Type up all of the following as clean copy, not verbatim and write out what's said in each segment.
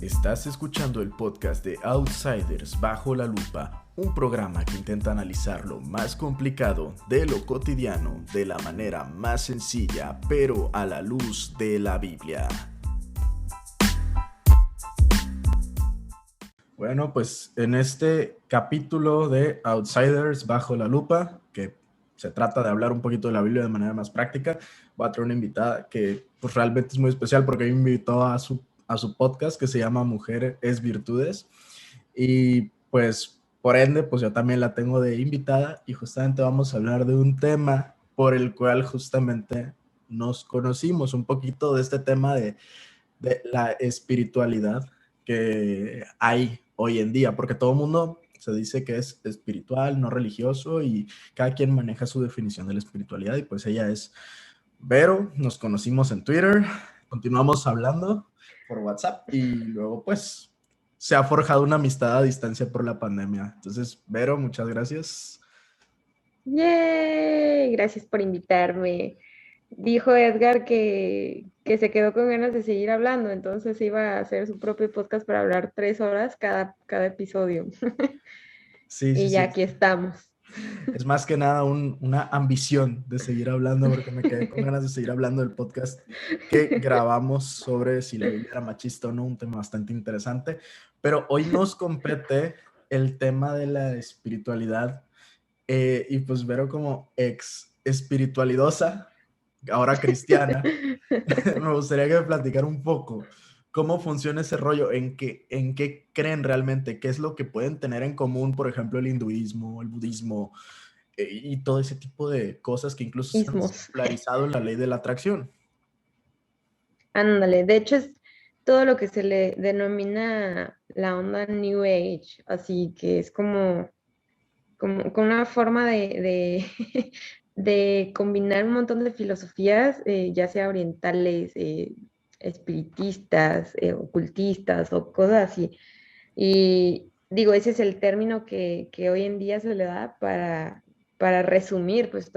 Estás escuchando el podcast de Outsiders Bajo la Lupa, un programa que intenta analizar lo más complicado de lo cotidiano de la manera más sencilla, pero a la luz de la Biblia. Bueno, pues en este capítulo de Outsiders Bajo la Lupa, que se trata de hablar un poquito de la Biblia de manera más práctica, voy a traer una invitada que pues, realmente es muy especial porque me invitó a su podcast que se llama Mujer es Virtudes, y pues por ende pues yo también la tengo de invitada y justamente vamos a hablar de un tema por el cual justamente nos conocimos, un poquito de este tema de la espiritualidad que hay hoy en día, porque todo el mundo se dice que es espiritual, no religioso, y cada quien maneja su definición de la espiritualidad, y pues ella es Vero. Nos conocimos en Twitter, continuamos hablando por WhatsApp y luego pues se ha forjado una amistad a distancia por la pandemia. Entonces, Vero, muchas gracias. ¡Yay! Gracias por invitarme. Dijo Edgar que se quedó con ganas de seguir hablando, entonces iba a hacer su propio podcast para hablar 3 horas cada episodio. Sí, sí, Y ya sí. aquí estamos. Es más que nada una ambición de seguir hablando, porque me quedé con ganas de seguir hablando del podcast que grabamos sobre si la Biblia era machista o no, un tema bastante interesante. Pero hoy nos compete el tema de la espiritualidad, y pues Vero, como ex espiritualidosa, ahora cristiana, me gustaría que me platicara un poco cómo funciona ese rollo, en qué creen realmente, qué es lo que pueden tener en común, por ejemplo, el hinduismo, el budismo, y todo ese tipo de cosas que incluso se han Ismos. secularizado en la ley de la atracción. Ándale, de hecho es todo lo que se le denomina la onda New Age, así que es como con una forma de combinar un montón de filosofías, ya sea orientales, espiritistas, ocultistas o cosas así. Y digo, ese es el término que hoy en día se le da para resumir pues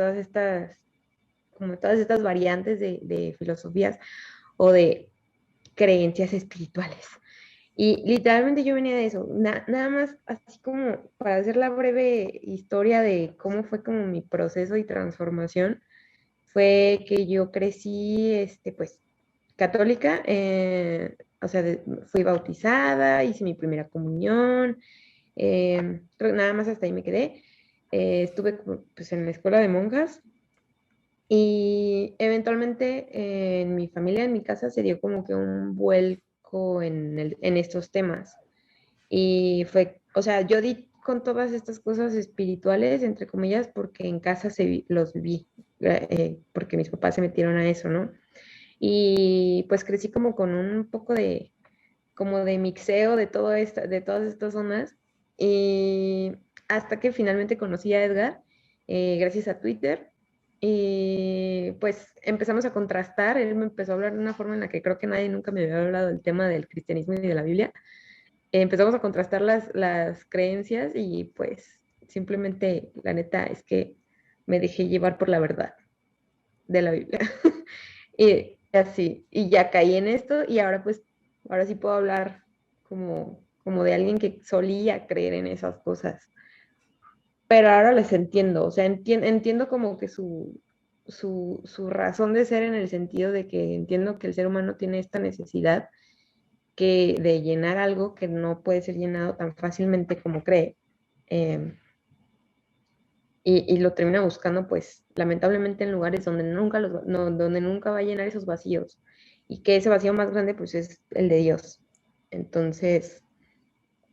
como todas estas variantes de filosofías o de creencias espirituales. Y literalmente yo venía de eso, nada más así como para hacer la breve historia de cómo fue como mi proceso y transformación, fue que yo crecí, pues, católica, o sea, fui bautizada, hice mi primera comunión, creo que nada más hasta ahí me quedé. Estuve pues en la escuela de monjas y eventualmente en mi familia, en mi casa, se dio como que un vuelco en estos temas. Y fue, o sea, yo di con todas estas cosas espirituales, entre comillas, porque en casa los viví, porque mis papás se metieron a eso, ¿no? Y pues crecí como con un poco como de mixeo de todas estas zonas. Y hasta que finalmente conocí a Edgar, gracias a Twitter. Y pues empezamos a contrastar, él me empezó a hablar de una forma en la que creo que nadie nunca me había hablado del tema del cristianismo y de la Biblia. Empezamos a contrastar las creencias y pues simplemente la neta es que me dejé llevar por la verdad de la Biblia. Y así, y ya caí en esto y ahora pues, ahora sí puedo hablar como de alguien que solía creer en esas cosas. Pero ahora les entiendo, o sea, entiendo como que su razón de ser, en el sentido de que entiendo que el ser humano tiene esta necesidad de llenar algo que no puede ser llenado tan fácilmente como cree. eh, y lo termina buscando, pues, lamentablemente en lugares donde donde nunca va a llenar esos vacíos. Y que ese vacío más grande, pues, es el de Dios. Entonces,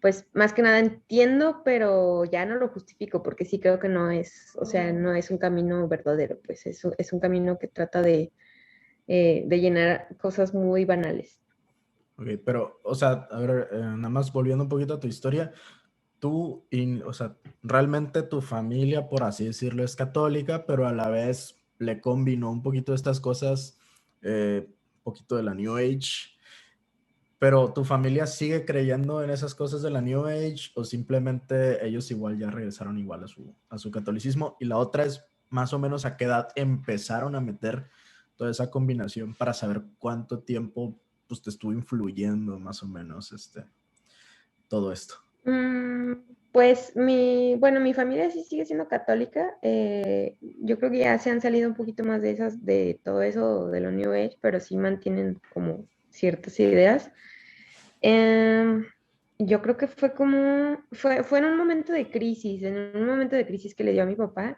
pues, más que nada entiendo, pero ya no lo justifico, porque sí creo que no es, o sea, no es un camino verdadero, pues, es un camino que trata de llenar cosas muy banales. Ok, pero, o sea, a ver, nada más volviendo un poquito a tu historia, o sea, realmente tu familia, por así decirlo, es católica, pero a la vez le combinó un poquito estas cosas, un poquito de la New Age. Pero ¿tu familia sigue creyendo en esas cosas de la New Age, o simplemente ellos igual ya regresaron igual a su catolicismo? Y la otra es más o menos a qué edad empezaron a meter toda esa combinación, para saber cuánto tiempo pues te estuvo influyendo más o menos todo esto? Pues mi familia sí sigue siendo católica. Yo creo que ya se han salido un poquito más de todo eso de lo New Age, pero sí mantienen como ciertas ideas. Em, yo creo que fue en un momento de crisis, que le dio a mi papá,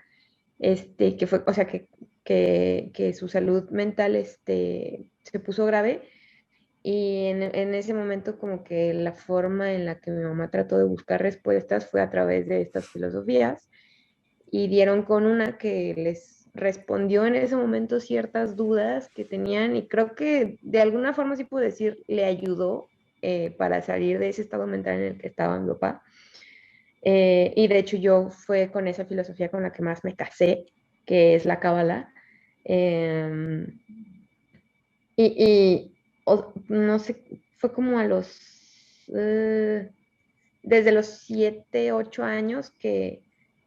que fue, o sea, que su salud mental, se puso grave. Y en ese momento como que la forma en la que mi mamá trató de buscar respuestas fue a través de estas filosofías y dieron con una que les respondió en ese momento ciertas dudas que tenían y creo que de alguna forma sí puedo decir le ayudó para salir de ese estado mental en el que estaba mi papá. Y de hecho yo fue con esa filosofía con la que más me casé, que es la Cábala. Eh, no sé, fue como desde los 7, 8 años que,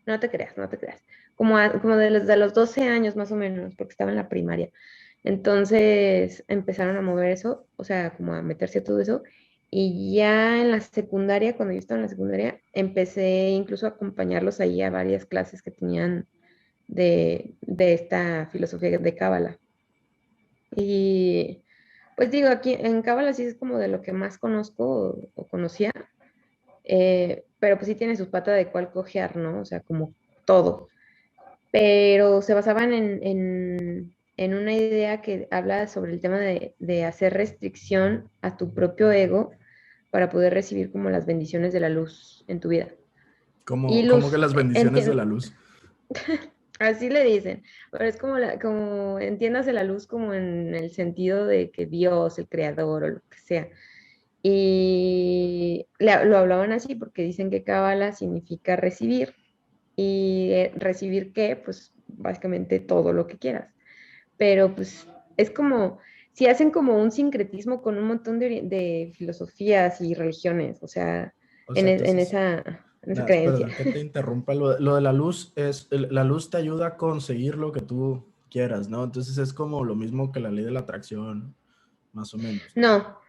no te creas, como desde los 12 años más o menos, porque estaba en la primaria. Entonces empezaron a mover eso, o sea, como a meterse a todo eso. Y ya en la secundaria, cuando yo estaba en la secundaria, empecé incluso a acompañarlos ahí a varias clases que tenían de esta filosofía de Cábala. Y pues digo, aquí en Cábala sí es como de lo que más conozco o conocía, pero pues sí tiene sus patas de cuál cojear, ¿no? O sea, como todo. Pero se basaban en una idea que habla sobre el tema de hacer restricción a tu propio ego para poder recibir como las bendiciones de la luz en tu vida. Y Como que luz, las bendiciones de la luz. así le dicen, pero es como entiéndase la luz como en el sentido de que Dios, el creador o lo que sea. Y lo hablaban así porque dicen que Cábala significa recibir. ¿Y recibir qué? Pues básicamente todo lo que quieras. Pero pues es como, si hacen como un sincretismo con un montón de filosofías y religiones, o sea, O sea, entonces, en esa nada, creencia. perdón que te interrumpa. Lo de la luz la luz te ayuda a conseguir lo que tú quieras, ¿no? Entonces es como lo mismo que la ley de la atracción, más o menos, ¿no? No,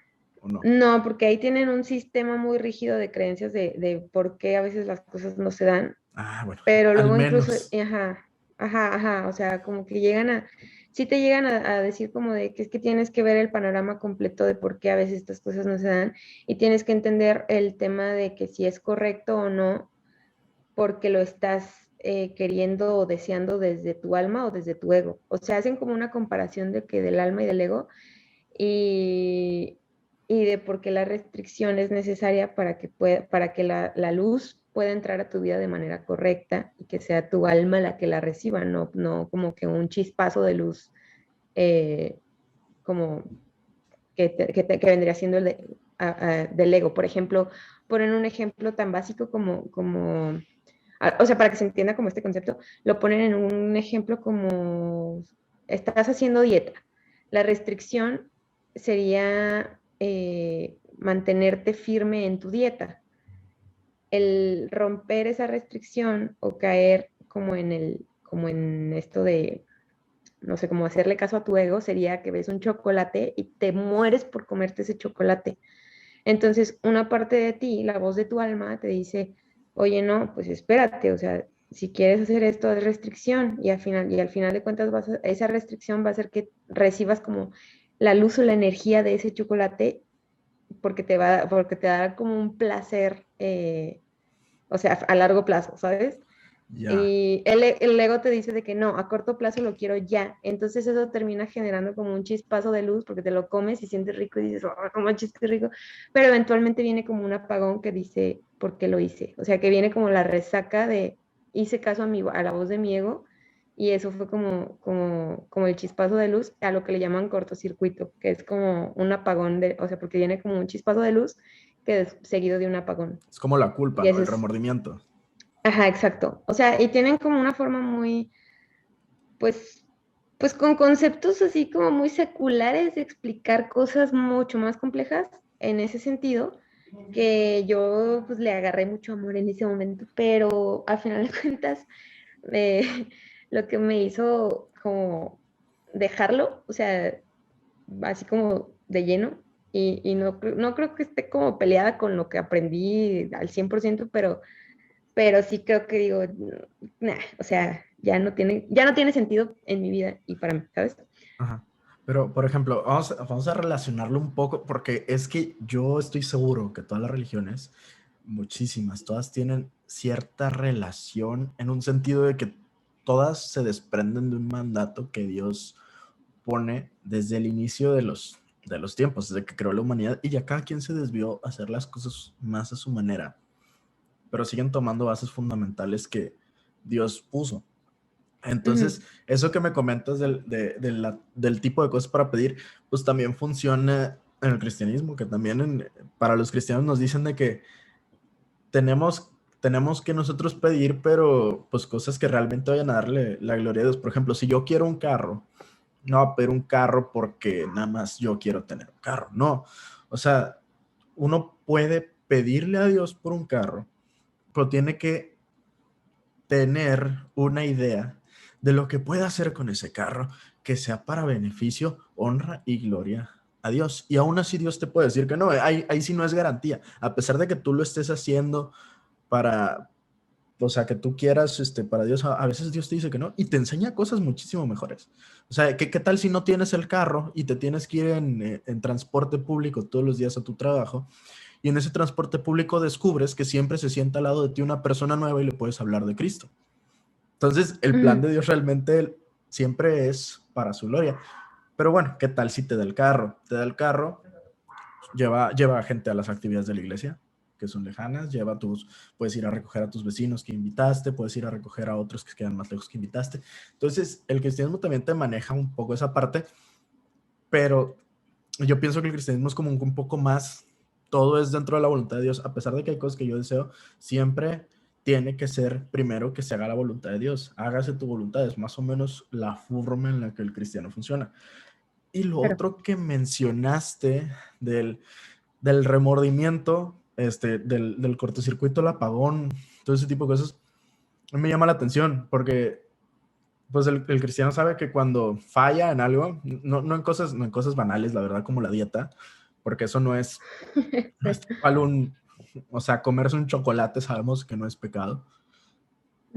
¿O no? no, porque ahí tienen un sistema muy rígido de creencias de por qué a veces las cosas no se dan. Ah, bueno, Pero al luego incluso, menos. ajá, o sea, como que sí te llegan a decir como de que es que tienes que ver el panorama completo de por qué a veces estas cosas no se dan y tienes que entender el tema de que si es correcto o no, porque lo estás queriendo o deseando desde tu alma o desde tu ego. O sea, hacen como una comparación de que del alma y del ego y, y de por qué la restricción es necesaria para que la luz pueda entrar a tu vida de manera correcta y que sea tu alma la que la reciba, no como que un chispazo de luz eh, como que vendría siendo del ego. Por ejemplo, ponen un ejemplo tan básico o sea, para que se entienda como este concepto, lo ponen en un ejemplo como estás haciendo dieta. La restricción sería mantenerte firme en tu dieta. El romper esa restricción o caer como en esto de, no sé, como hacerle caso a tu ego, sería que ves un chocolate y te mueres por comerte ese chocolate. Entonces, una parte de ti, la voz de tu alma, te dice, oye, no, pues espérate, o sea, si quieres hacer esto es restricción y al final de cuentas esa restricción va a hacer que recibas como la luz o la energía de ese chocolate porque te da como un placer, o sea, a largo plazo, ¿sabes? Ya. Y el ego te dice de que no, a corto plazo lo quiero ya. Entonces eso termina generando como un chispazo de luz porque te lo comes y sientes rico y dices, oh, cómo chiste rico. Pero eventualmente viene como un apagón que dice, ¿por qué lo hice? O sea, que viene como la resaca de, hice caso a la voz de mi ego y eso fue como el chispazo de luz a lo que le llaman cortocircuito, que es como un apagón o sea, porque viene como un chispazo de luz que es seguido de un apagón. Es como la culpa, Y ¿no? ese El es, remordimiento. ajá, exacto. O sea, y tienen como una forma muy, pues, pues con conceptos así como muy seculares de explicar cosas mucho más complejas en ese sentido, que yo pues le agarré mucho amor en ese momento, pero al final de cuentas, eh, lo que me hizo como dejarlo, o sea, así como de lleno, y no creo que esté como peleada con lo que aprendí al 100%, pero sí creo que digo, nah, o sea, ya no tiene sentido en mi vida y para mí, ¿sabes? Ajá. Pero, por ejemplo, vamos a relacionarlo un poco, porque es que yo estoy seguro que todas las religiones, muchísimas, todas tienen cierta relación en un sentido de que todas se desprenden de un mandato que Dios pone desde el inicio de los tiempos, desde que creó la humanidad, y ya cada quien se desvió a hacer las cosas más a su manera, pero siguen tomando bases fundamentales que Dios puso. Entonces, Ujú. eso que me comentas del tipo de cosas para pedir, pues también funciona en el cristianismo, que también para los cristianos nos dicen de que tenemos que nosotros pedir, pero pues cosas que realmente vayan a darle la gloria a Dios. Por ejemplo, si yo quiero un carro, no voy a pedir un carro porque nada más yo quiero tener un carro, no. O sea, uno puede pedirle a Dios por un carro, pero tiene que tener una idea de lo que puede hacer con ese carro que sea para beneficio, honra y gloria a Dios. Y aún así Dios te puede decir que no, ahí sí no es garantía. A pesar de que tú lo estés haciendo para, o sea, que tú quieras para Dios, a veces Dios te dice que no y te enseña cosas muchísimo mejores. O sea, ¿qué tal si no tienes el carro y te tienes que ir en transporte público todos los días a tu trabajo? Y en ese transporte público descubres que siempre se sienta al lado de ti una persona nueva y le puedes hablar de Cristo. Entonces, el plan Ujú. de Dios realmente siempre es para su gloria. Pero bueno, ¿qué tal si te da el carro? Te da el carro, lleva gente a las actividades de la iglesia que son lejanas, puedes ir a recoger a tus vecinos que invitaste, puedes ir a recoger a otros que quedan más lejos que invitaste. Entonces, el cristianismo también te maneja un poco esa parte, pero yo pienso que el cristianismo es como un poco más, todo es dentro de la voluntad de Dios, a pesar de que hay cosas que yo deseo, siempre tiene que ser primero que se haga la voluntad de Dios, hágase tu voluntad, es más o menos la forma en la que el cristiano funciona. Y lo Claro. otro que mencionaste del remordimiento, del cortocircuito, el apagón, todo ese tipo de cosas, me llama la atención porque pues el cristiano sabe que cuando falla en algo, no en cosas banales, la verdad, como la dieta, porque eso no es Sí. tal cual o sea, comerse un chocolate sabemos que no es pecado,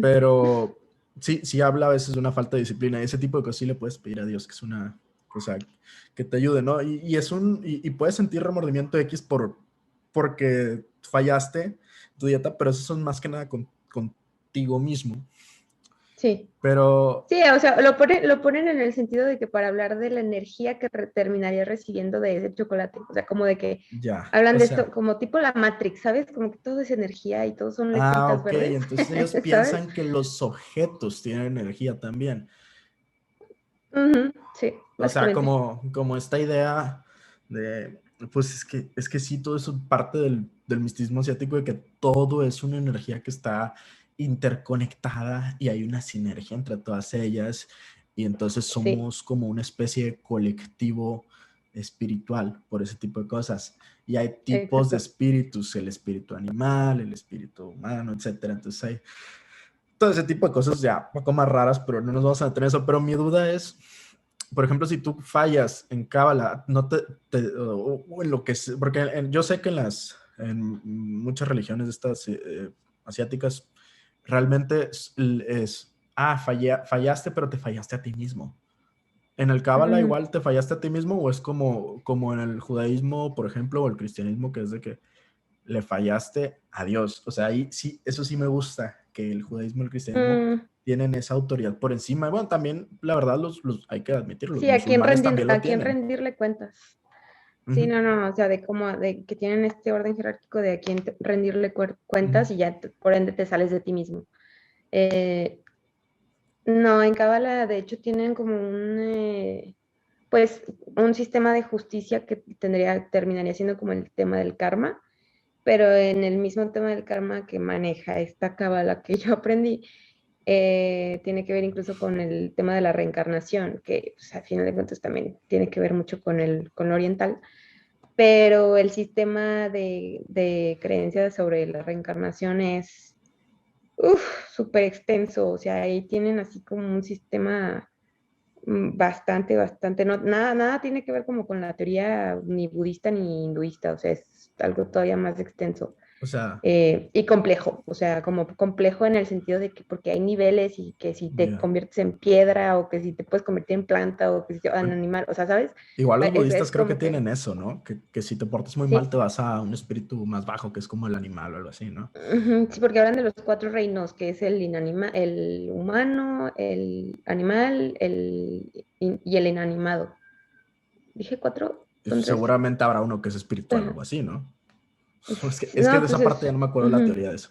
pero sí habla a veces de una falta de disciplina y ese tipo de cosas sí le puedes pedir a Dios, que es una cosa que te ayude, ¿no? Y puedes sentir remordimiento X porque fallaste tu dieta, pero eso son más que nada contigo mismo. Sí. Pero Sí, o sea, lo ponen en el sentido de que para hablar de la energía que terminaría recibiendo de ese chocolate, o sea, como de que ya, hablan o de esto sea, como tipo la Matrix, ¿sabes? Como que todo es energía y todos son ah, letritas ok, verdes, entonces ellos ¿sabes? piensan que los objetos tienen energía también. Ujú, sí, O sea, básicamente. como esta idea de, pues es que sí, todo eso parte del misticismo asiático de que todo es una energía que está interconectada y hay una sinergia entre todas ellas y entonces Sí, somos como una especie de colectivo espiritual por ese tipo de cosas. Y hay tipos de exacto. espíritus, el espíritu animal, el espíritu humano, etcétera. Entonces hay todo ese tipo de cosas ya un poco más raras, pero no nos vamos a meter en eso. Pero mi duda es, por ejemplo, si tú fallas en Cábala, no o en lo que porque yo sé que en muchas religiones estas asiáticas realmente fallaste, pero te fallaste a ti mismo. ¿En el Cábala Ujú. igual te fallaste a ti mismo o es como en el judaísmo, por ejemplo, o el cristianismo, que es de que le fallaste a Dios? O sea, ahí sí, eso sí me gusta, que el judaísmo y el cristianismo Mm, tienen esa autoridad por encima. Bueno, también, la verdad, hay que admitirlo, los sí, musulmanes también lo a quién tienen. rendirle cuentas. Sí, Ujú. no, no, o sea, de cómo, de que tienen este orden jerárquico de a quién rendirle cuentas y ya por ende te sales de ti mismo. Eh, no, en Cábala de hecho tienen como pues, un sistema de justicia que terminaría siendo como el tema del karma, pero en el mismo tema del karma que maneja esta Cábala que yo aprendí, tiene que ver incluso con el tema de la reencarnación, que pues, al final de cuentas también tiene que ver mucho con lo oriental, pero el sistema de creencias sobre la reencarnación es súper extenso, o sea, ahí tienen así como un sistema, bastante, bastante. No, nada tiene que ver como con la teoría ni budista ni hinduista, o sea, es algo todavía más extenso. O sea, Y complejo, o sea, como complejo en el sentido de que porque hay niveles y que si te ya. conviertes en piedra o que si te puedes convertir en planta o que si en animal, o sea, ¿sabes? Igual los Es budistas creo que como que, tienen eso, ¿no? Que si te portas muy mal sí, te vas a un espíritu más bajo, que es como el animal o algo así, ¿no? ujú, sí, porque hablan de los cuatro reinos, que es el el humano, el animal, y el inanimado. ¿Dije cuatro? Y ¿Son tres? seguramente habrá uno que es espiritual o Ajá. algo así, ¿no? Es que No, de pues esa parte ya es, no me acuerdo la ujú. teoría de eso.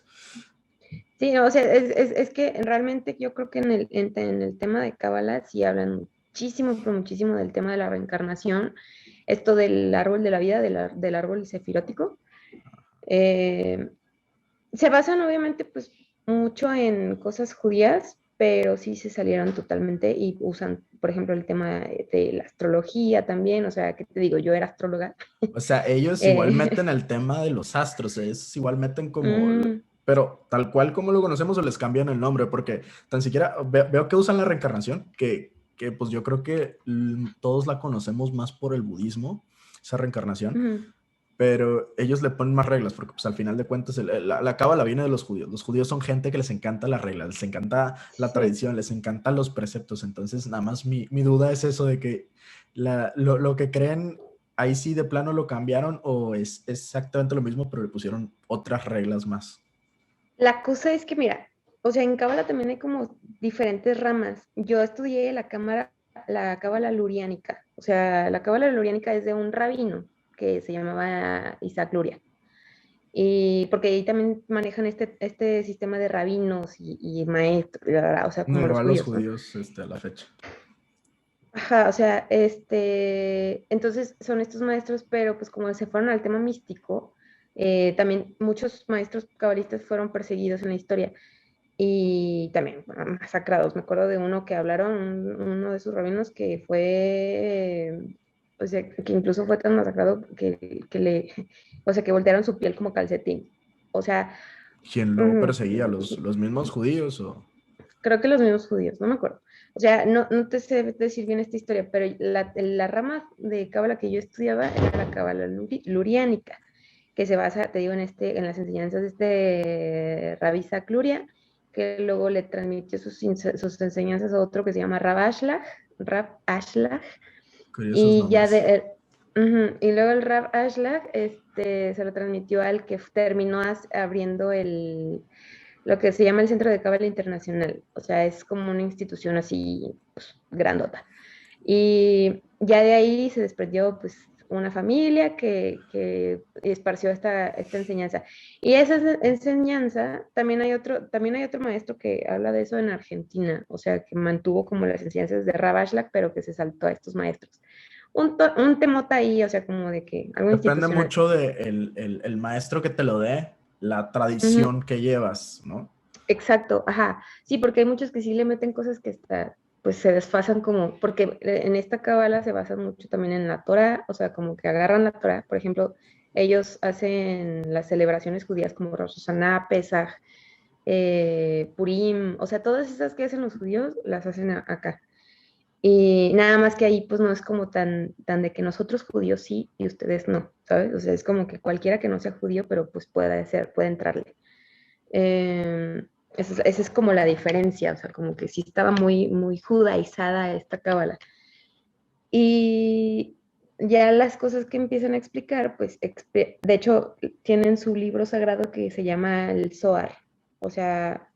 Sí, no, o sea, es que realmente yo creo que en el tema de Cábala sí hablan muchísimo, pero muchísimo del tema de la reencarnación, esto del árbol de la vida, del árbol sefirótico. Eh, Se basan obviamente pues mucho en cosas judías, pero sí se salieron totalmente y usan, por ejemplo, el tema de la astrología también, o sea, ¿qué te digo? Yo era astróloga. O sea, ellos igual Eh, meten el tema de los astros, es igual meten como, mm, pero tal cual como lo conocemos o les cambian el nombre, porque tan siquiera veo que usan la reencarnación, que pues yo creo que todos la conocemos más por el budismo, esa reencarnación, ujú, pero ellos le ponen más reglas, porque pues al final de cuentas la cábala viene de los judíos. Los judíos son gente que les encanta las reglas, les encanta la sí. tradición, les encantan los preceptos. Entonces, nada más mi duda es eso de que lo que creen, ahí sí de plano lo cambiaron o es exactamente lo mismo, pero le pusieron otras reglas más. La cosa es que, mira, o sea, en Cábala también hay como diferentes ramas. Yo estudié la Cábala luriánica. O sea, la Cábala luriánica es de un rabino que se llamaba Isaac Luria. Y porque ahí también manejan este sistema de rabinos y maestros, bla, bla, bla, o sea, No, como los igual los judíos, ¿no? judíos a la fecha. Ajá, o sea, entonces son estos maestros, pero pues como se fueron al tema místico, también muchos maestros cabalistas fueron perseguidos en la historia y también bueno, masacrados. Me acuerdo de uno que hablaron, uno de sus rabinos que fue, o sea, que incluso fue tan masacrado o sea, que voltearon su piel como calcetín. O sea, ¿Quién lo perseguía? ¿Los mismos judíos o...? creo que los mismos judíos, no me acuerdo. O sea, no te sé decir bien esta historia, pero la rama de cábala que yo estudiaba era la cábala luriánica, que se basa, te digo, en las enseñanzas de este Rabbi Isaac Luria, que luego le transmitió sus enseñanzas a otro que se llama Rab Ashlag, Curiosos y ya nombres. y luego el Rab Ashlag se lo transmitió al que terminó abriendo lo que se llama el Centro de Cábala Internacional. O sea, es como una institución así, pues, grandota. Y ya de ahí se desprendió, pues, una familia que esparció esta enseñanza. Y esa enseñanza, también hay otro maestro que habla de eso en Argentina, o sea, que mantuvo como las enseñanzas de Ravashlag, pero que se saltó a estos maestros. Un temota ahí, o sea, como de que algo Depende institucional. mucho de el maestro que te lo dé, la Ujú. tradición que llevas, ¿no? Exacto, ajá. Sí, porque hay muchos que sí le meten cosas que pues se desfasan como, porque en esta cábala se basan mucho también en la Torah, o sea, como que agarran la Torah, por ejemplo, ellos hacen las celebraciones judías como Rosh Hashanah, Pesach, Purim, o sea, todas esas que hacen los judíos las hacen acá. Y nada más que ahí pues no es como tan de que nosotros judíos sí y ustedes no, ¿sabes? O sea, es como que cualquiera que no sea judío, pero pues puede entrarle. Esa es como la diferencia, o sea, como que sí estaba muy, muy judaizada esta cábala. Y ya las cosas que empiezan a explicar, pues, de hecho, tienen su libro sagrado que se llama el Zohar. O sea,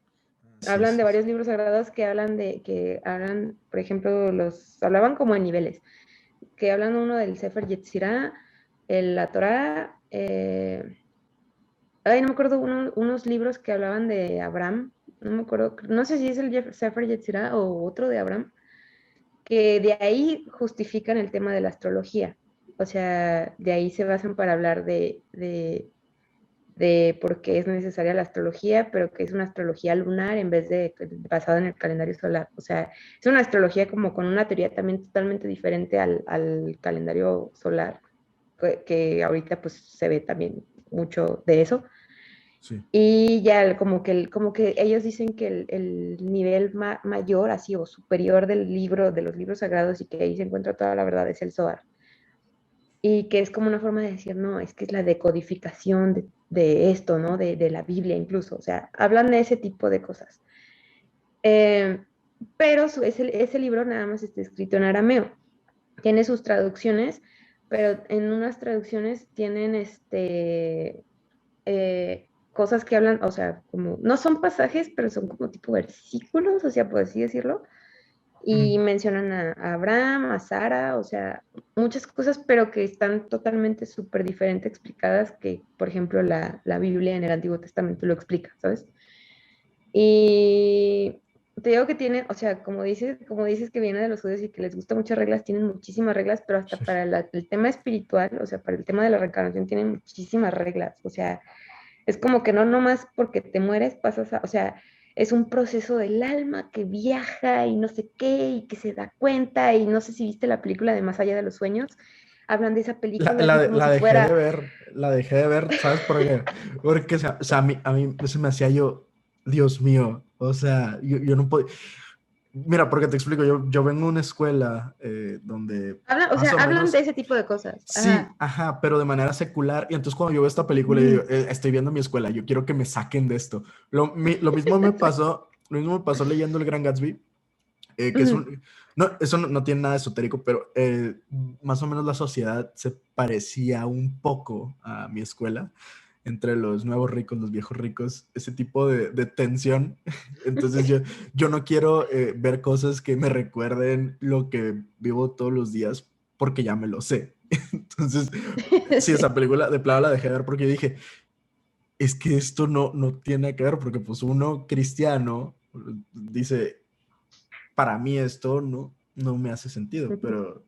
Sí, hablan de sí, sí. varios libros sagrados por ejemplo, hablaban como en niveles, que hablan uno del Sefer Yetzirah, la Torah, no me acuerdo, unos libros que hablaban de Abraham, no me acuerdo, no sé si es el Sefer Yetzirah o otro de Abraham, que de ahí justifican el tema de la astrología. O sea, de ahí se basan para hablar de por qué es necesaria la astrología, pero que es una astrología lunar en vez de basada en el calendario solar. O sea, es una astrología como con una teoría también totalmente diferente al calendario solar, que ahorita pues se ve también mucho de eso. Sí. Y ya como que ellos dicen que el nivel mayor, así o superior del libro, de los libros sagrados y que ahí se encuentra toda la verdad es el Zohar. Y que es como una forma de decir, no, es que es la decodificación de esto, ¿no? De la Biblia incluso. O sea, hablan de ese tipo de cosas. Eh, pero ese libro nada más está escrito en arameo. Tiene sus traducciones, pero en unas traducciones tienen cosas que hablan, o sea, como, no son pasajes, pero son como tipo versículos, o sea, por así decirlo, y Mm. mencionan a Abraham, a Sara, o sea, muchas cosas, pero que están totalmente súper diferentes explicadas que, por ejemplo, la Biblia en el Antiguo Testamento lo explica, ¿sabes? Y te digo que tienen, o sea, como dices que viene de los judíos y que les gustan muchas reglas, tienen muchísimas reglas, pero hasta Sí. para el tema espiritual, o sea, para el tema de la reencarnación tienen muchísimas reglas, o sea, es como que no nomás porque te mueres pasas a, o sea, es un proceso del alma que viaja y no sé qué, y que se da cuenta, y no sé si viste la película de Más allá de los sueños, hablan de esa película así como La si dejé de fuera, ver, la dejé de ver, ¿sabes por qué? Porque, o sea, a mí se me hacía yo, Dios mío, o sea, yo no puedo, mira, porque te explico, yo vengo de una escuela donde hablan, o sea, más o hablan de menos, ese tipo de cosas. sí, Ajá. ajá, pero de manera secular, y entonces cuando yo veo esta película, yo digo, Ujú. Estoy viendo mi escuela, yo quiero que me saquen de esto". Lo mismo me Sí. pasó, lo mismo me pasó leyendo El Gran Gatsby, que es Ujú. un... No, eso no tiene nada esotérico, pero más o menos la sociedad se parecía un poco a mi escuela, entre los nuevos ricos, los viejos ricos, ese tipo de tensión. Entonces yo no quiero ver cosas que me recuerden lo que vivo todos los días porque ya me lo sé. Entonces, sí, esa Sí. película de plano la dejé de ver porque dije, es que esto no tiene que ver, porque pues uno cristiano dice, para mí esto no me hace sentido, pero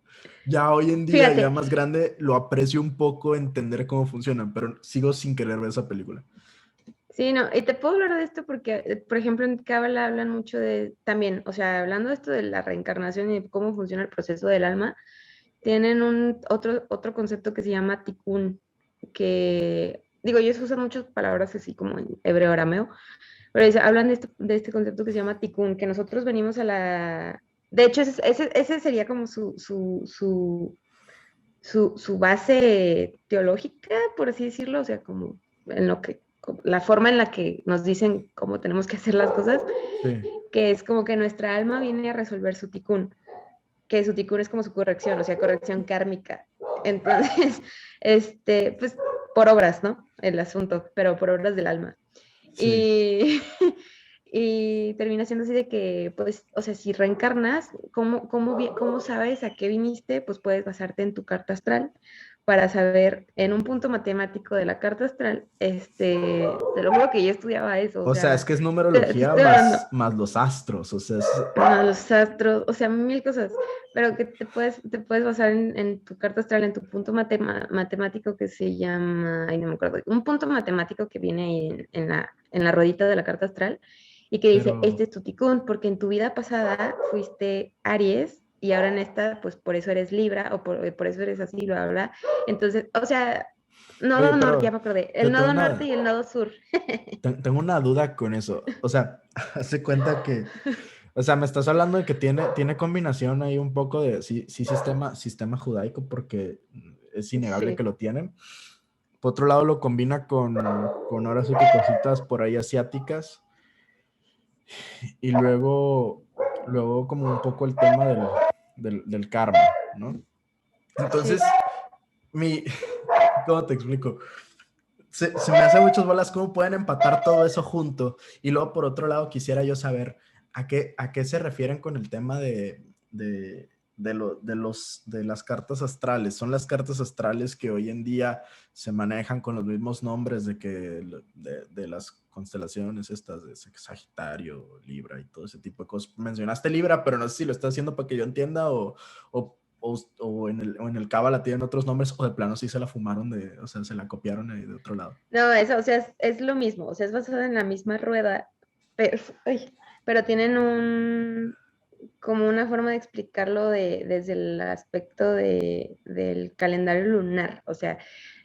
ya hoy en día, ya Fíjate, más grande, lo aprecio un poco entender cómo funcionan, pero sigo sin querer ver esa película. sí, no, y te puedo hablar de esto porque, por ejemplo, en Cábala hablan mucho de, también, o sea, hablando de esto de la reencarnación y de cómo funciona el proceso del alma, tienen otro concepto que se llama tikkun, que, digo, ellos usan muchas palabras así como en hebreo arameo, pero hablan de este concepto que se llama tikkun, que nosotros venimos a la... De hecho, ese sería como su base teológica, por así decirlo, o sea, como en lo que, la forma en la que nos dicen cómo tenemos que hacer las cosas, Sí, que es como que nuestra alma viene a resolver su tikkun, que su tikkun es como su corrección, o sea, corrección kármica. Entonces, pues por obras, ¿no? El asunto, pero por obras del alma. sí. Y, y termina siendo así de que, pues, o sea, si reencarnas, ¿cómo sabes a qué viniste? Pues puedes basarte en tu carta astral para saber en un punto matemático de la carta astral, te lo juro que yo estudiaba eso, o O sea, es sea, que es te numerología estoy hablando, más los astros, o sea, no, los astros, o sea, mil cosas, pero que te puedes basar en tu carta astral, en tu punto matemático que se llama, ay, no me acuerdo, un punto matemático que viene ahí en la ruedita de la carta astral y que dice, este pero, es tu ticún, porque en tu vida pasada fuiste Aries y ahora en esta, pues por eso eres Libra o por eso eres así, bla, bla, bla. Entonces, o sea, oye, nodo norte, ya pero me acordé, el tengo nodo norte y el nodo sur. tengo una duda con eso. O sea, hace cuenta que, o sea, me estás hablando de que tiene combinación ahí un poco de, sí, sí, sistema judaico, porque es innegable Sí, que lo tienen. Por otro lado, lo combina con ahora sí que cositas por ahí asiáticas. Y luego como un poco el tema del karma, ¿no? sí. Entonces, mi, ¿cómo te explico? Se me hace muchas bolas cómo pueden empatar todo eso junto. Y luego, por otro lado, quisiera yo saber a qué se refieren con el tema de las cartas astrales. Son las cartas astrales que hoy en día se manejan con los mismos nombres de las constelaciones estas de Sagitario, Libra y todo ese tipo de cosas. Mencionaste Libra, pero no sé si lo estás haciendo para que yo entienda o en el Cábala tienen otros nombres, o de plano sí se la fumaron o sea, se la copiaron de otro lado. No, eso, o sea, es lo mismo, o sea, es basado en la misma rueda, pero, ay, pero tienen como una forma de explicarlo desde el aspecto del calendario lunar, o sea,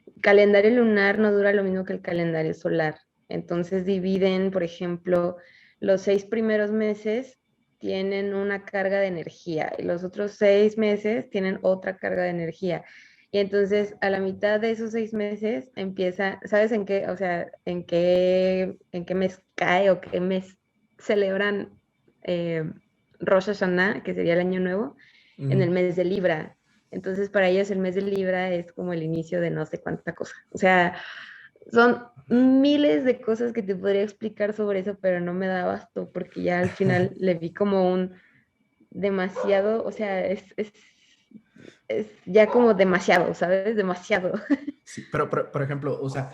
el calendario lunar no dura lo mismo que el calendario solar. Entonces dividen, por ejemplo, los 6 primeros meses tienen una carga de energía y los otros 6 meses tienen otra carga de energía. Y entonces a la mitad de esos 6 meses empieza, ¿sabes en qué? O sea, en qué mes cae o qué mes celebran eh, Rosh Hashanah, que sería el año nuevo, en el Ujú. mes de Libra. Entonces para ellos el mes de Libra es como el inicio de no sé cuánta cosa. O sea, son miles de cosas que te podría explicar sobre eso, pero no me da abasto porque ya al final le vi como un demasiado, o sea, es ya como demasiado, ¿sabes? Demasiado. Sí, pero por ejemplo, o sea,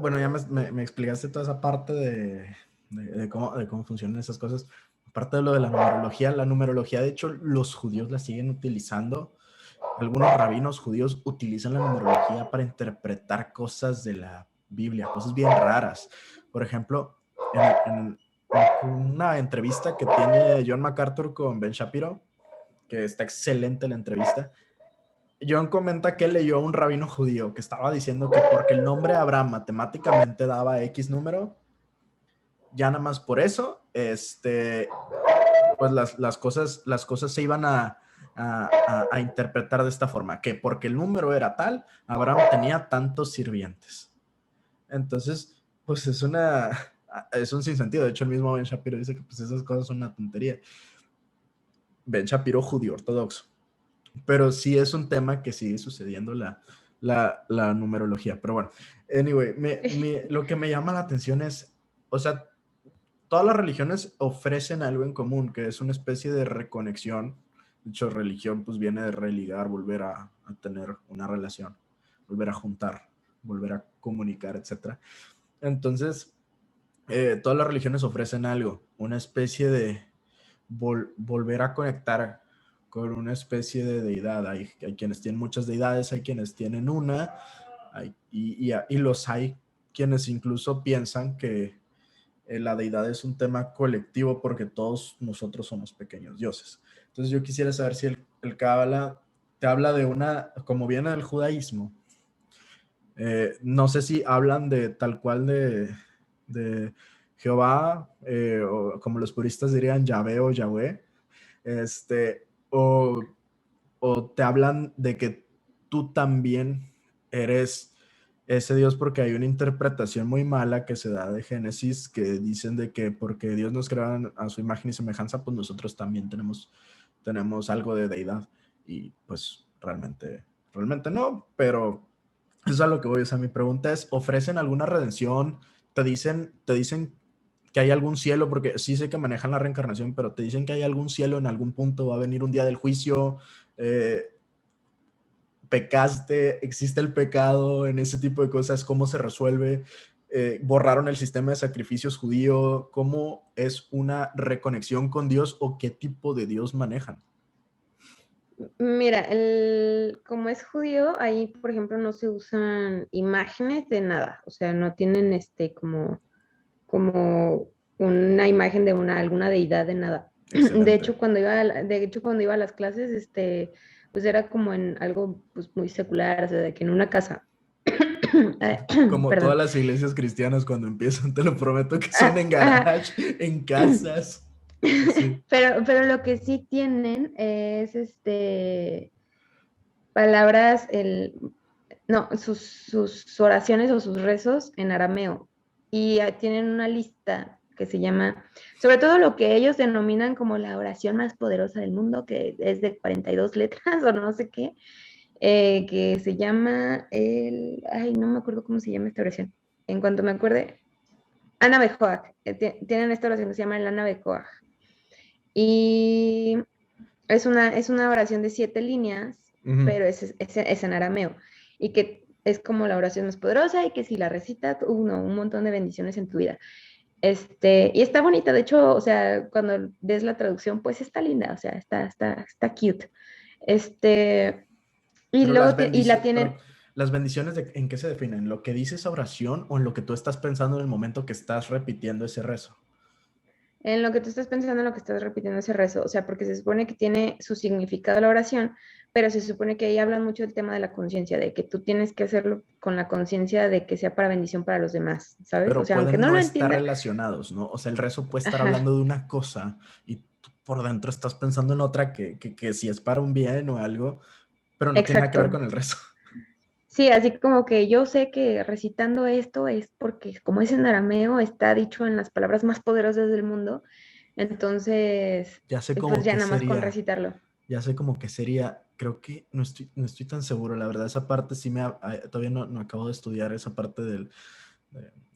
bueno, ya me explicaste toda esa parte de cómo funcionan esas cosas. Aparte de lo de la numerología, de hecho, los judíos la siguen utilizando. Algunos rabinos judíos utilizan la numerología para interpretar cosas de la Biblia, cosas bien raras. Por ejemplo, en una entrevista que tiene John MacArthur con Ben Shapiro, que está excelente la entrevista, John comenta que leyó a un rabino judío que estaba diciendo que porque el nombre Abraham matemáticamente daba X número, ya nada más por eso, pues las cosas se iban a interpretar de esta forma, que porque el número era tal, Abraham tenía tantos sirvientes. Entonces, pues es un sinsentido. De hecho, el mismo Ben Shapiro dice que pues esas cosas son una tontería. Ben Shapiro, judío ortodoxo. Pero sí es un tema que sigue sucediendo la numerología. Pero bueno, anyway, lo que me llama la atención es, o sea, todas las religiones ofrecen algo en común, que es una especie de reconexión. De hecho, religión pues viene de religar, volver a tener una relación, volver a juntar, volver a comunicar, etc. Entonces, todas las religiones ofrecen algo, una especie de volver a conectar con una especie de deidad. Hay quienes tienen muchas deidades, hay quienes tienen una, y los hay quienes incluso piensan que la deidad es un tema colectivo porque todos nosotros somos pequeños dioses. Entonces yo quisiera saber si el Cábala te habla de una, como viene del judaísmo, no sé si hablan de tal cual de Jehová, o como los puristas dirían, Yahvé o Yahweh, o, o te hablan de que tú también eres ese Dios, porque hay una interpretación muy mala que se da de Génesis, que dicen de que porque Dios nos creó a su imagen y semejanza, pues nosotros también tenemos algo de deidad, y pues realmente no, pero eso es a lo que voy. O sea, mi pregunta es, ¿ofrecen alguna redención? ¿Te dicen que hay algún cielo? Porque sí sé que manejan la reencarnación, pero te dicen que hay algún cielo en algún punto, va a venir un día del juicio, eh, pecaste, existe el pecado en ese tipo de cosas, ¿cómo se resuelve? Borraron el sistema de sacrificios judío, ¿cómo es una reconexión con Dios o qué tipo de Dios manejan? Mira, como es judío, ahí, por ejemplo, no se usan imágenes de nada, o sea, no tienen como una imagen de alguna deidad de nada. De Excelente. hecho, cuando iba a las clases, pues era como en algo pues, muy secular, o sea, de que en una casa, Como todas perdón. las iglesias cristianas cuando empiezan, te lo prometo que son en Ajá. garage, en casas, así. Pero lo que sí tienen es palabras, no, sus oraciones o sus rezos en arameo. Y tienen una lista que se llama, sobre todo lo que ellos denominan como la oración más poderosa del mundo, que es de 42 letras o no sé qué, que se llama ay, no me acuerdo cómo se llama esta oración. En cuanto me acuerde, Ana Bejoac. Tienen esta oración que se llama el Ana Bejoac. Y es una oración de 7 líneas, Ujú. pero es en arameo. Y que es como la oración más poderosa y que si la recitas, un montón de bendiciones en tu vida. Y está bonita, de hecho, o sea, cuando ves la traducción, pues está linda, o sea, está cute. Este, y Pero luego y la perdón, tienen, las bendiciones, ¿en qué se definen? ¿En lo que dice esa oración o en lo que tú estás pensando en el momento que estás repitiendo ese rezo? en lo que tú estás pensando, en lo que estás repitiendo ese rezo, o sea, porque se supone que tiene su significado la oración, pero se supone que ahí hablan mucho del tema de la conciencia, de que tú tienes que hacerlo con la conciencia de que sea para bendición para los demás, ¿sabes? O Pero sea, aunque pueden no no lo estar entienda, relacionados, ¿no? O sea, el rezo puede estar ajá, hablando de una cosa y tú por dentro estás pensando en otra que si es para un bien o algo, pero no tiene nada que ver exacto. con el rezo. Sí, así como que yo sé que recitando esto es porque como es en arameo, está dicho en las palabras más poderosas del mundo, entonces, Ya sé pues como ya que nada más con sería, recitarlo. ya sé como que sería, creo que no estoy tan seguro, la verdad, esa parte sí todavía no acabo de estudiar esa parte de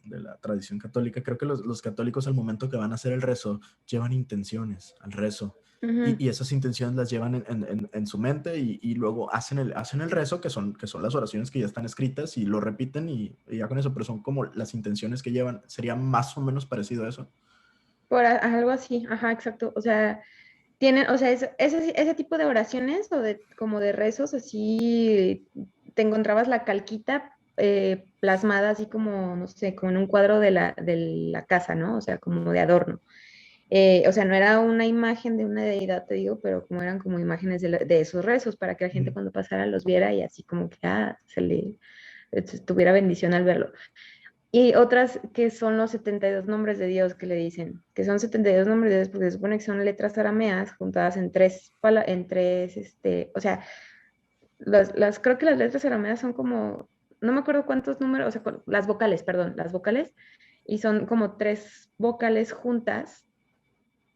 la tradición católica. Creo que los católicos al momento que van a hacer el rezo llevan intenciones al rezo. Ujú. Y esas intenciones las llevan en su mente y luego hacen el rezo, que son las oraciones que ya están escritas y lo repiten y ya con eso, pero son como las intenciones que llevan. Sería más o menos parecido a eso. Algo así, ajá, exacto. O sea, tienen, o sea, ese tipo de oraciones o de como de rezos, así te encontrabas la calquita plasmada así como, no sé, como en un cuadro de la casa, ¿no? O sea, como de adorno. O sea, no era una imagen de una deidad, te digo, pero como eran como imágenes de esos rezos para que la gente Mm. cuando pasara los viera y así como que tuviera bendición al verlo. Y otras que son los 72 nombres de Dios que le dicen, que son 72 nombres de Dios porque se supone que son letras arameas juntadas o sea, creo que las letras arameas son como, no me acuerdo cuántos números, o sea, las vocales, perdón, las vocales, y son como tres vocales juntas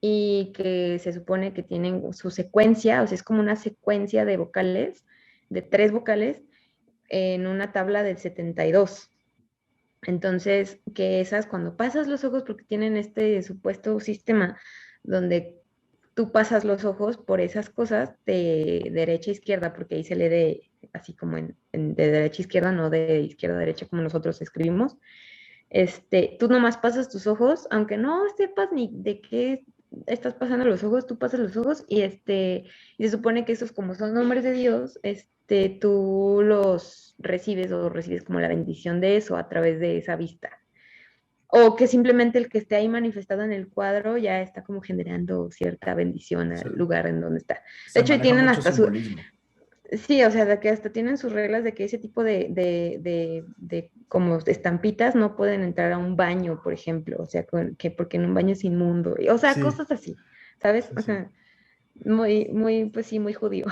y que se supone que tienen su secuencia, o sea, es como una secuencia de vocales, de tres vocales, en una tabla del 72. Entonces, que esas cuando pasas los ojos, porque tienen este supuesto sistema donde tú pasas los ojos por esas cosas de derecha a izquierda, porque ahí se lee así como de derecha a izquierda, no de izquierda a derecha como nosotros escribimos. Tú nomás pasas tus ojos, aunque no sepas ni de qué estás pasando los ojos, tú pasas los ojos y se supone que esos como son nombres de Dios, tú los recibes o recibes como la bendición de eso a través de esa vista. O que simplemente el que esté ahí manifestado en el cuadro ya está como generando cierta bendición Se, al lugar en donde está. De se hecho, y maneja tienen mucho hasta simbolismo. sí, o sea, de que hasta tienen sus reglas de que ese tipo de como estampitas no pueden entrar a un baño, por ejemplo, o sea, que porque en un baño es inmundo, o sea, Sí, cosas así, ¿sabes? sí, sí. Ajá. Muy, pues sí, muy judío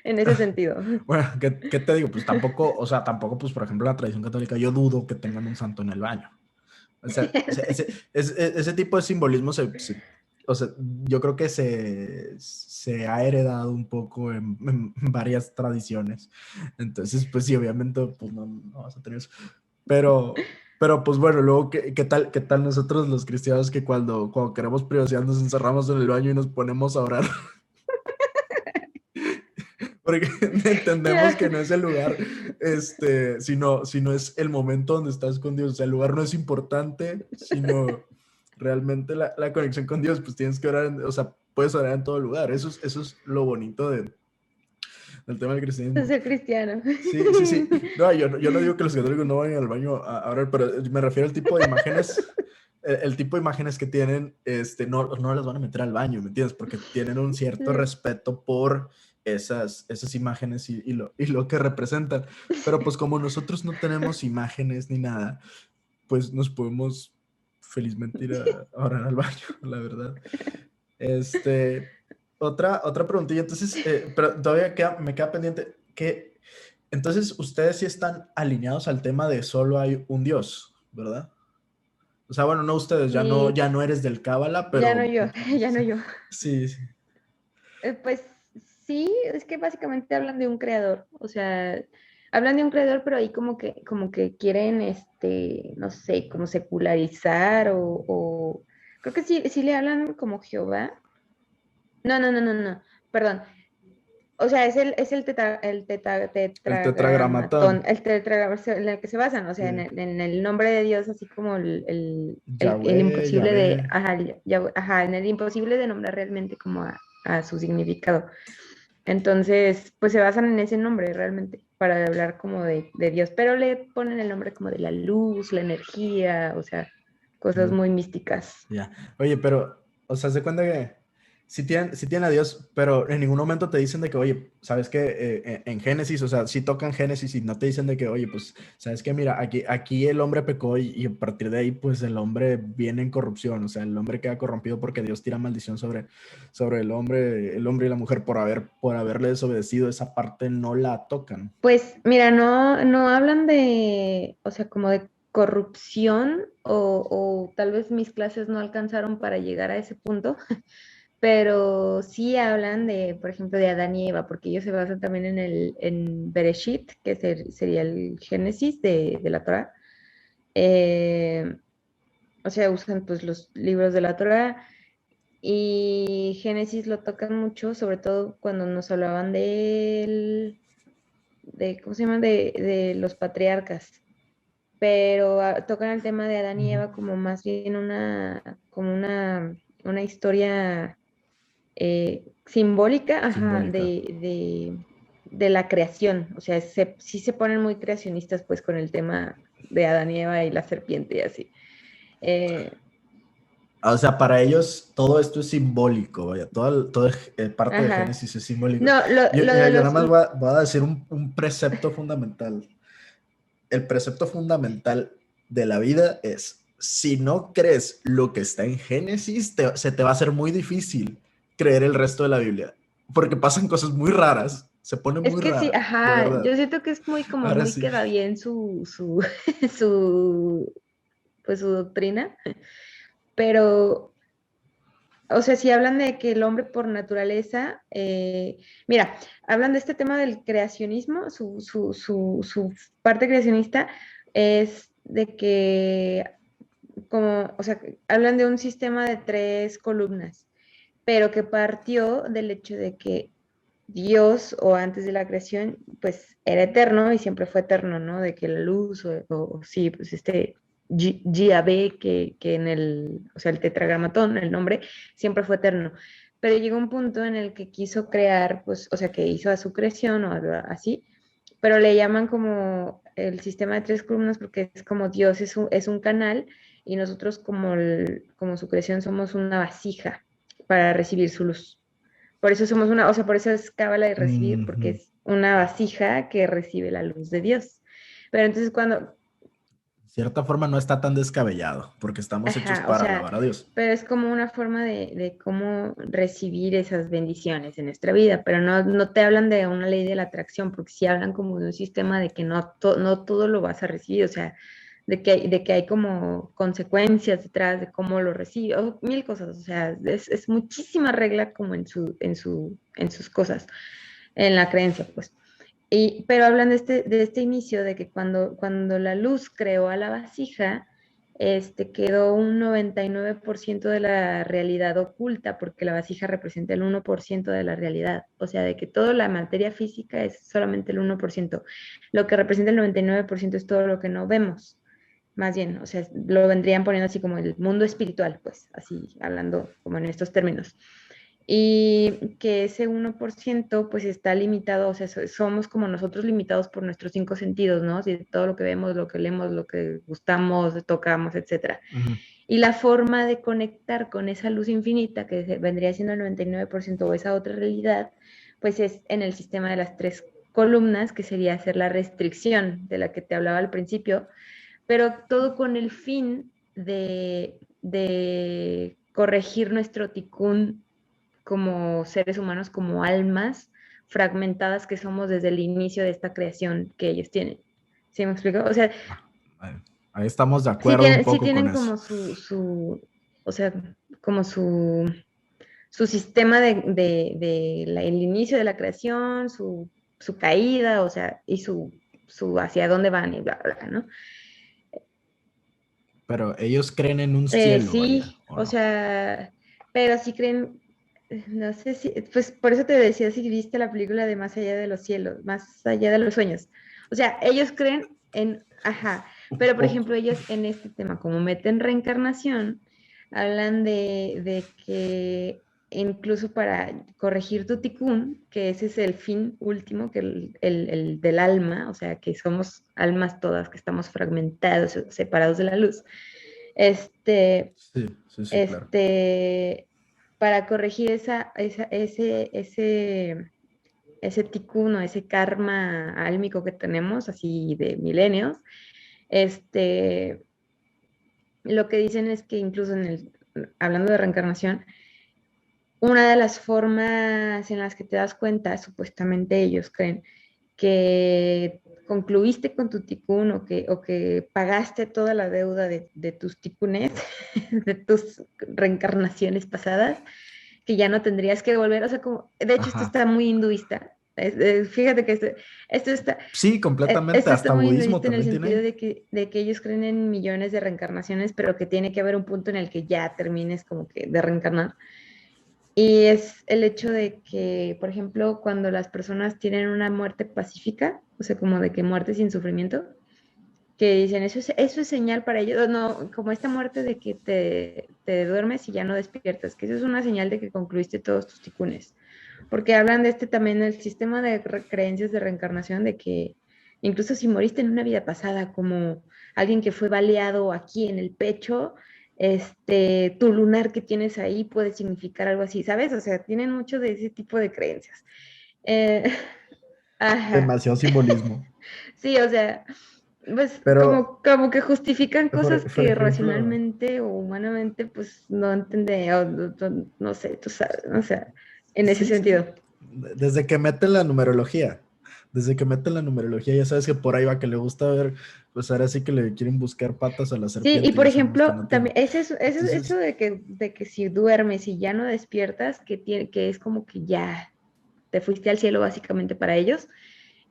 en ese sentido. Bueno, ¿qué te digo? Pues tampoco, o sea, tampoco, pues por ejemplo, la tradición católica, yo dudo que tengan un santo en el baño. O sea, ese tipo de simbolismo o sea, yo creo que se ha heredado un poco en varias tradiciones. Entonces, pues sí, obviamente, pues no vas a tener eso. Pero pues bueno, luego, qué tal nosotros los cristianos que cuando queremos privacidad nos encerramos en el baño y nos ponemos a orar? Porque entendemos que no es el lugar, sino es el momento donde estás con Dios. O sea, el lugar no es importante, sino realmente la conexión con Dios, pues tienes que orar, o sea, puedes orar en todo lugar. Eso es lo bonito del tema del De cristianismo. ser cristiano. Sí, sí, sí. No, yo no digo que los católicos no vayan al baño a orar, pero me refiero al tipo de imágenes. El tipo de imágenes que tienen, no las van a meter al baño, ¿me entiendes? Porque tienen un cierto respeto por esas imágenes y lo que representan. Pero pues como nosotros no tenemos imágenes ni nada, pues nos podemos felizmente ir a orar al baño, la verdad. Este, otra preguntilla, entonces, pero todavía me queda pendiente que, entonces ustedes sí están alineados al tema de solo hay un Dios, ¿verdad? O sea, bueno, no ustedes, Sí, ya no eres del Cábala, ya no pero yo, ya no yo. sí, sí. Pues sí, es que básicamente hablan de un creador, o sea, hablan de un creador, pero ahí como que quieren, no sé, como secularizar creo que sí, sí le hablan como Jehová. No, no, no, no, no, perdón. O sea, El tetragramatón, tetragramatón, el tetragramatón en el que se basan, o sea, en sí. el nombre de Dios, así como el Yahweh, imposible Yahvé. ajá, en el imposible de nombrar realmente como a su significado. Entonces, pues se basan en ese nombre realmente para hablar como de Dios, pero le ponen el nombre como de la luz, la energía, o sea, cosas muy místicas. Ya. Oye, pero, o sea, se cuenta que sí tienen a Dios, pero en ningún momento te dicen de que, oye, ¿sabes qué? En Génesis, o sea, sí tocan Génesis y no te dicen de que, oye, pues, ¿sabes qué? Mira, aquí el hombre pecó y a partir de ahí, pues, el hombre viene en corrupción, o sea, el hombre queda corrompido porque Dios tira maldición sobre el hombre y la mujer por haberle desobedecido, esa parte no la tocan. Pues mira, no hablan de, o sea, como de corrupción o tal vez mis clases no alcanzaron para llegar a ese punto, pero sí hablan de, por ejemplo, de Adán y Eva, porque ellos se basan también en Bereshit, que sería el Génesis de la Torah. Eh, o sea, usan pues los libros de la Torah y Génesis lo tocan mucho, sobre todo cuando nos hablaban de ¿cómo se llama? De los patriarcas. Pero tocan el tema de Adán y Ujú. Eva como más bien una historia simbólica, ajá, Simbólica. de la creación. O sea, sí se ponen muy creacionistas pues con el tema de Adán y Eva y la serpiente y así. Eh, O sea, para ellos todo esto es simbólico, vaya, toda parte de ajá. Génesis es simbólico. No, lo Mira, de yo los... nada más voy a decir un precepto fundamental. El precepto fundamental de la vida es, si no crees lo que está en Génesis, se te va a hacer muy difícil creer el resto de la Biblia, porque pasan cosas muy raras, se pone Es muy que sí, raro, de ajá, verdad. yo siento que es muy como Ahora muy sí. queda bien su, pues su doctrina, pero o sea, si hablan de que el hombre por naturaleza, mira, hablan de este tema del creacionismo, su parte creacionista es de que, como, o sea, hablan de un sistema de tres columnas, pero que partió del hecho de que Dios, o antes de la creación, pues era eterno y siempre fue eterno, ¿no? De que la luz, o sí, pues este Yahvé, que en o sea, el tetragramatón, el nombre, siempre fue eterno. Pero llegó un punto en el que quiso crear, pues, o sea, que hizo a su creación o algo así, pero le llaman como el sistema de tres columnas porque es como Dios es un canal y nosotros como, como su creación somos una vasija para recibir su luz. Por eso somos una, o sea, por eso es cábala de recibir, porque Ujú. es una vasija que recibe la luz de Dios. Pero entonces cuando, De cierta forma no está tan descabellado, porque estamos hechos ajá, o para sea, alabar a Dios. pero es como una forma de cómo recibir esas bendiciones en nuestra vida, pero no te hablan de una ley de la atracción, porque sí hablan como de un sistema de que no todo lo vas a recibir, o sea, de que hay como consecuencias detrás de cómo lo recibes, o mil cosas, o sea, es muchísima regla como en sus cosas, en la creencia, pues. Pero hablan de este inicio, de que cuando la luz creó a la vasija, quedó un 99% de la realidad oculta, porque la vasija representa el 1% de la realidad. O sea, de que toda la materia física es solamente el 1%. Lo que representa el 99% es todo lo que no vemos. Más bien, o sea, lo vendrían poniendo así como el mundo espiritual, pues, así hablando como en estos términos y que ese 1% pues está limitado, o sea, somos como nosotros limitados por nuestros cinco sentidos, ¿no? Así, todo lo que vemos, lo que leemos, lo que gustamos, tocamos, etcétera. Ujú. Y la forma de conectar con esa luz infinita, que vendría siendo el 99% o esa otra realidad, pues es en el sistema de las tres columnas, que sería hacer la restricción de la que te hablaba al principio, pero todo con el fin de corregir nuestro ticún como seres humanos, como almas fragmentadas que somos desde el inicio de esta creación que ellos tienen. ¿Sí me explico? O sea, Ahí ahí estamos de acuerdo un sí poco con tienen eso. como o sea, como su sistema el inicio de la creación, su caída, o sea, y su hacia dónde van y bla, bla, ¿no? Pero ellos creen en un cielo, vaya, Sí, ¿o o no? sea, pero sí creen, no sé si, pues por eso te decía si viste la película de Más allá de los cielos, Más allá de los sueños. O sea, ellos creen en, ajá, Un pero por poco. ejemplo ellos en este tema, como meten reencarnación, hablan de que incluso para corregir tu tikkun, que ese es el fin último, que el del alma, o sea, que somos almas todas, que estamos fragmentados, separados de la luz este, Sí, sí, sí, claro. este, para corregir ese tikkun o ese karma álmico que tenemos, así de milenios, este, lo que dicen es que incluso hablando de reencarnación, una de las formas en las que te das cuenta, supuestamente ellos creen, que concluiste con tu tikkun o que pagaste toda la deuda de tus tikkunes, de tus reencarnaciones pasadas, que ya no tendrías que volver, o sea, como, de hecho esto Ajá. está muy hinduista. Fíjate que Sí, completamente. esto está Hasta muy budismo hinduista en el también sentido tiene. de que ellos creen en millones de reencarnaciones, pero que tiene que haber un punto en el que ya termines como que de reencarnar. Y es el hecho de que, por ejemplo, cuando las personas tienen una muerte pacífica, o sea, como de que muerte sin sufrimiento, que dicen, eso es señal para ellos, no, como esta muerte de que te duermes y ya no despiertas, que eso es una señal de que concluiste todos tus ticunes. Porque hablan de también, el sistema de creencias de reencarnación, de que incluso si moriste en una vida pasada, como alguien que fue baleado aquí en el pecho, tu lunar que tienes ahí puede significar algo así, ¿sabes? O sea, tienen mucho de ese tipo de creencias. Eh, ajá. Demasiado simbolismo. Sí, o sea, pues Pero, como que justifican cosas por que ejemplo, racionalmente o humanamente pues no entiende, o no sé, tú sabes, o sea, en ese sí, sí. sentido. Desde que meten la numerología. Desde que meten la numerología, ya sabes que por ahí va que le gusta ver, pues ahora sí que le quieren buscar patas a la Sí, y serpiente, por ya sabemos que ejemplo, no tiene. también eso Entonces, de que si duermes y ya no despiertas, que es como que ya te fuiste al cielo básicamente para ellos,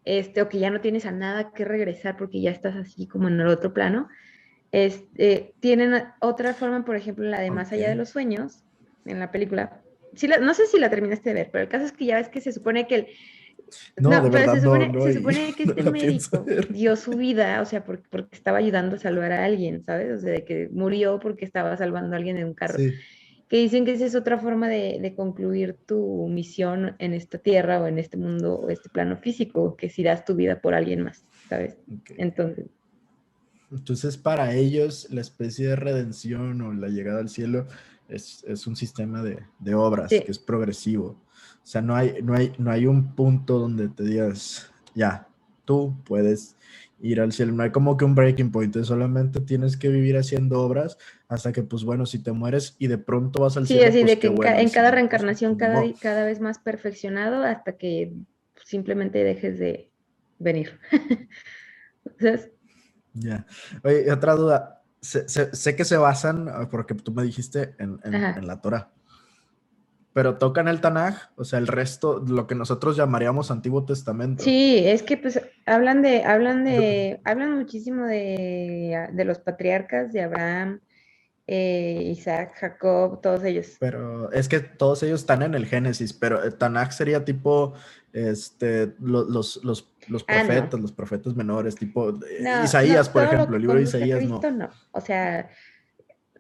o que ya no tienes a nada que regresar porque ya estás así como en el otro plano. Tienen otra forma, por ejemplo, la de Más ok. allá de los sueños, en la película. Sí, no sé si la terminaste de ver, pero el caso es que ya ves que se supone que No, no, de pero verdad se no, supone, no, se y supone que no este la pienso médico ver. dio su vida, o sea, porque estaba ayudando a salvar a alguien, ¿sabes? O sea, de que murió porque estaba salvando a alguien en un carro. Sí, Que dicen que esa es otra forma de concluir tu misión en esta tierra o en este mundo o este plano físico, que si das tu vida por alguien más, ¿sabes? ok. Entonces, Entonces, para ellos, la especie de redención o la llegada al cielo es un sistema de obras que sí. es progresivo. O sea, no hay un punto donde te digas, ya, tú puedes ir al cielo. No hay como que un breaking point, solamente tienes que vivir haciendo obras hasta que, pues bueno, si te mueres y de pronto vas al Sí, cielo, así pues de que qué en, bueno. Y en si cada no, pues reencarnación ni modo. cada vez más perfeccionado hasta que simplemente dejes de venir. ¿Sabes? Ya. Oye, y otra duda. Sé que se basan, porque tú me dijiste, en Ajá. la Torah. Pero tocan el Tanaj, o sea, el resto, lo que nosotros llamaríamos Antiguo Testamento. Sí, es que pues Yo- hablan muchísimo de los patriarcas, de Abraham, Isaac, Jacob, todos ellos. pero es que todos ellos están en el Génesis, pero el Tanaj sería tipo, los Ah, no. profetas menores, tipo No, Isaías, no, por todo lo ejemplo, que el libro de conduzca a Isaías, no. Cristo, no. O sea,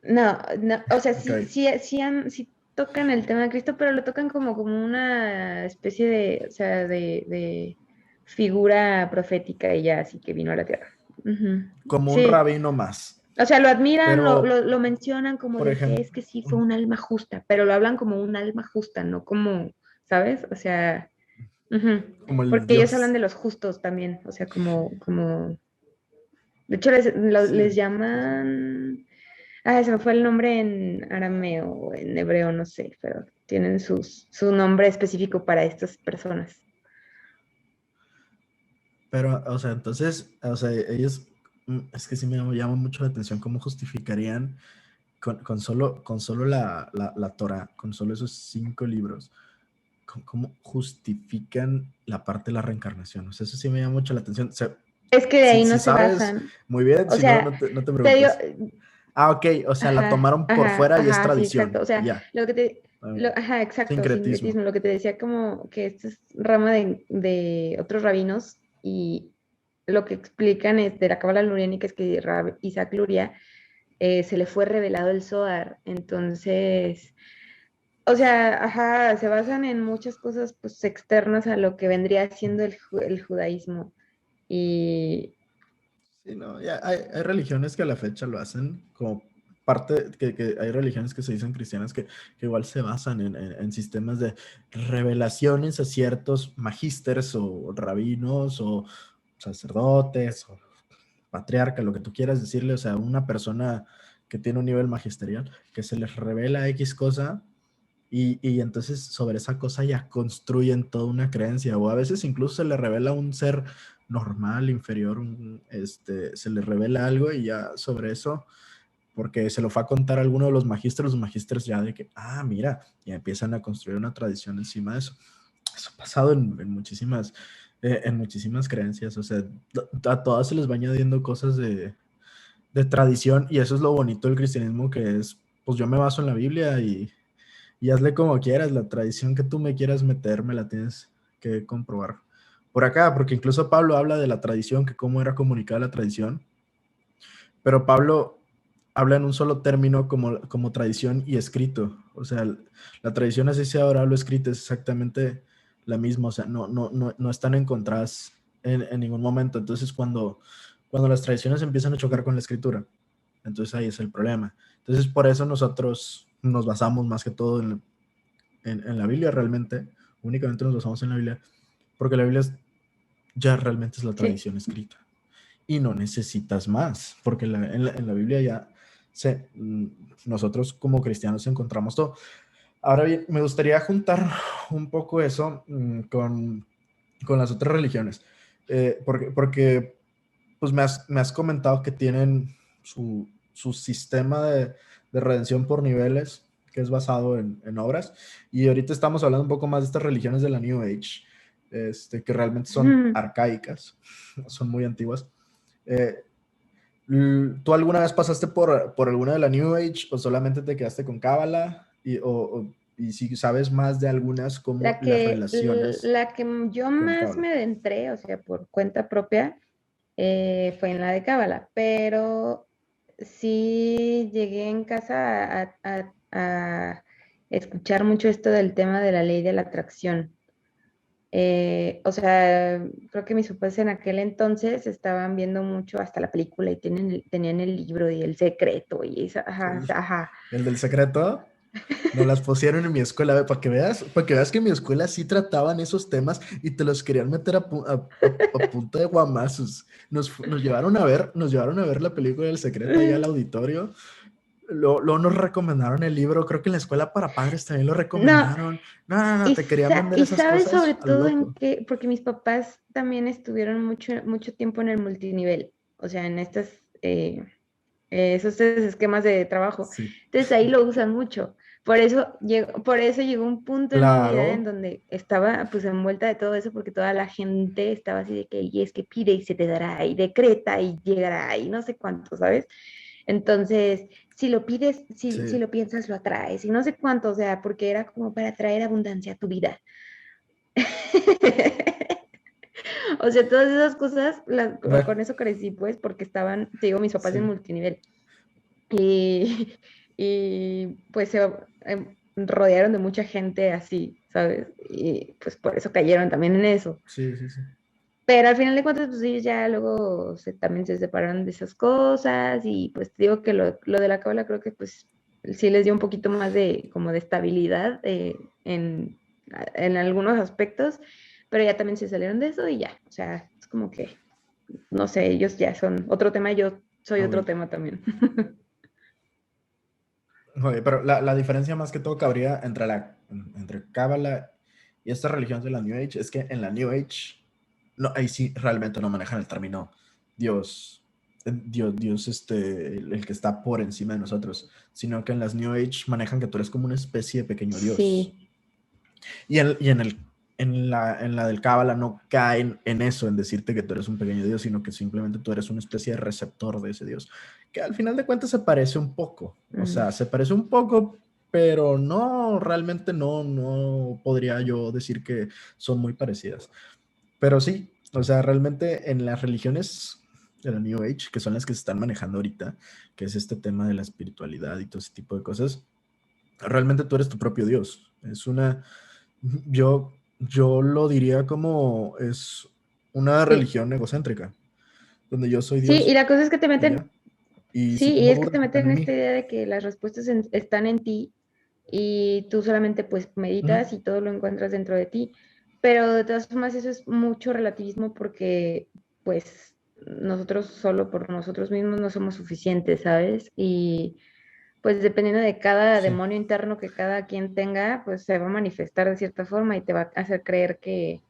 no, no, o sea, Ok, sí tocan el tema de Cristo, pero lo tocan como una especie de, o sea, de figura profética y ya, así que vino a la tierra. Ujú. como un Sí, rabino más. o sea, lo admiran, lo, Pero, lo, lo mencionan como por de que es ejemplo, que sí fue un alma justa, pero lo hablan como un alma justa, no como, ¿sabes? O sea, ujú. como el Porque ellos hablan Dios. de los justos también, o sea, como, de hecho les Sí, sí, sí. llaman. Se me fue el nombre en arameo o en hebreo, no sé, pero tienen su nombre específico para estas personas. Pero, o sea, entonces, o sea, ellos, es que sí me llama mucho la atención cómo justificarían con solo la Torah, con solo esos 5 libros, cómo justifican la parte de la reencarnación. O sea, eso sí me llama mucho la atención. O sea, Es que de ahí si no se sabes, basan. muy bien, O si no, sea, no te te digo, preocupes. Ah, ok, o sea, la ajá, tomaron por ajá, fuera y es ajá, sí, exacto. tradición, O sea, ya. lo que te, Muy bien. ajá, exacto, Sincretismo. sincretismo, lo que te decía como que esto es rama de otros rabinos y lo que explican es de la cábala luriánica es que Isaac Luria se le fue revelado el Zohar, entonces. O sea, ajá, se basan en muchas cosas pues externas a lo que vendría siendo el judaísmo. Y Sí, no, ya hay religiones que a la fecha lo hacen como parte que hay religiones que se dicen cristianas que igual se basan en sistemas de revelaciones a ciertos magísteres o rabinos o sacerdotes o patriarca, lo que tú quieras decirle, o sea, una persona que tiene un nivel magisterial, que se les revela X cosa y entonces sobre esa cosa ya construyen toda una creencia, o a veces incluso se le revela un ser normal, inferior, se le revela algo y ya sobre eso, porque se lo fue a contar a alguno de los magísteres ya de que, mira, y empiezan a construir una tradición encima de eso. Eso ha pasado en muchísimas creencias, o sea, a todas se les va añadiendo cosas de tradición y eso es lo bonito del cristianismo que es, pues yo me baso en la Biblia y hazle como quieras, la tradición que tú me quieras meter me la tienes que comprobar por acá, porque incluso Pablo habla de la tradición, que cómo era comunicada la tradición, pero Pablo habla en un solo término como tradición y escrito, o sea, la tradición así sea oral o escrita es exactamente la misma, o sea, no están encontradas en ningún momento, entonces cuando las tradiciones empiezan a chocar con la escritura, entonces ahí es el problema. Entonces por eso nosotros nos basamos más que todo en la Biblia realmente, únicamente nos basamos en la Biblia, porque la Biblia ya realmente es la Sí. tradición escrita y no necesitas más, porque en la Biblia ya nosotros como cristianos encontramos todo. Ahora bien, me gustaría juntar un poco eso con las otras religiones, porque pues me has comentado que tienen su sistema de redención por niveles, que es basado en obras, y ahorita estamos hablando un poco más de estas religiones de la New Age, que realmente son arcaicas, son muy antiguas. Eh, ¿Tú alguna vez pasaste por alguna de la New Age o solamente te quedaste con Cábala? Y si sabes más de algunas, como las relaciones La que yo con más Cábala. me adentré, o sea, por cuenta propia, fue en la de Cábala, pero sí llegué en casa a escuchar mucho esto del tema de la ley de la atracción. O sea, creo que mis papás en aquel entonces estaban viendo mucho hasta la película y tenían el libro y el secreto y esa, ajá, El, ajá. el del secreto. Nos las pusieron en mi escuela, para que veas que en mi escuela sí trataban esos temas y te los querían meter a punta de guamazos. Nos llevaron a ver la película del secreto allá al auditorio. Luego nos recomendaron el libro, creo que en la escuela para padres también lo No, recomendaron. No, te querían vender y esas sabes sobre cosas a lo todo en loco. qué, porque mis papás también estuvieron mucho tiempo en el multinivel, o sea, en esos esquemas de trabajo. Sí, Entonces ahí lo usan mucho. Por eso llegó un punto en mi vida en claro. donde estaba pues envuelta de todo eso, porque toda la gente estaba así de que, y es que pide y se te dará, y decreta y llegará, y no sé cuánto, ¿sabes? Entonces, si lo pides, si Sí, lo piensas, lo atraes, y no sé cuánto, o sea, porque era como para traer abundancia a tu vida. O sea, todas esas cosas, ve, con eso crecí, pues, porque estaban, te digo, mis papás en sí. multinivel. Y, y pues se rodearon de mucha gente así, ¿sabes? Y pues por eso cayeron también en eso. Sí, sí, sí. Pero al final de cuentas, pues ellos ya luego también se separaron de esas cosas y pues te digo que lo de la cábala creo que pues sí les dio un poquito más de como de estabilidad en algunos aspectos, pero ya también se salieron de eso y ya, o sea, es como que, no sé, ellos ya son otro tema, yo soy Ok. otro tema también. Oye, pero la diferencia más que todo que habría entre Cábala y estas religiones de la New Age es que en la New Age, no, ahí sí realmente no manejan el término Dios, Dios el que está por encima de nosotros, sino que en las New Age manejan que tú eres como una especie de pequeño Dios. Sí. En la del Cábala no caen en eso, en decirte que tú eres un pequeño Dios, sino que simplemente tú eres una especie de receptor de ese Dios, que al final de cuentas se parece un poco, o Mm. sea, se parece un poco, pero no, realmente no podría yo decir que son muy parecidas. Pero sí, o sea, realmente en las religiones de la New Age, que son las que se están manejando ahorita, que es este tema de la espiritualidad y todo ese tipo de cosas, realmente tú eres tu propio Dios. Yo lo diría como es una Sí, religión egocéntrica, donde yo soy sí, y Dios la cosa es que y ya. Y si Sí, tú y me es que te aburres, están meten en en esta mí. idea de que las respuestas están en ti y tú solamente pues Ujú. meditas y todo lo encuentras dentro de ti. Pero de todas formas eso es mucho relativismo porque pues nosotros solo por nosotros mismos no somos suficientes, ¿sabes? Y pues dependiendo de cada Sí. demonio interno que cada quien tenga, pues se va a manifestar de cierta forma y te va a hacer creer que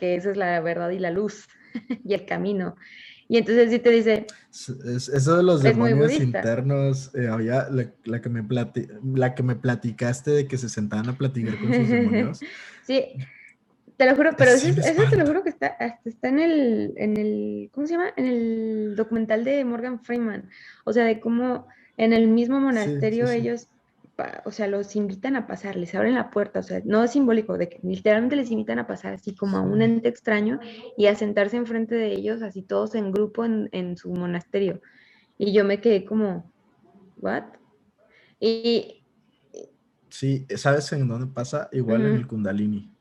esa es la verdad y la luz y el camino. Y entonces sí te dice, Eso de los es muy demonios budista. internos, había la que me platicaste de que se sentaban a platicar con sus demonios. Sí, te lo juro, pero Sí me eso te lo espanta. juro que está, hasta está ¿cómo se llama? En el documental de Morgan Freeman. O sea, de cómo en el mismo Sí, sí, monasterio sí. ellos, o sea, los invitan a pasar, les abren la puerta, o sea, no es simbólico, de que literalmente les invitan a pasar así como a un Sí. ente extraño y a sentarse enfrente de ellos, así todos en grupo en su monasterio. Y yo me quedé como, ¿what? Y, Sí, ¿sabes en dónde pasa? Igual en el ujú. Kundalini.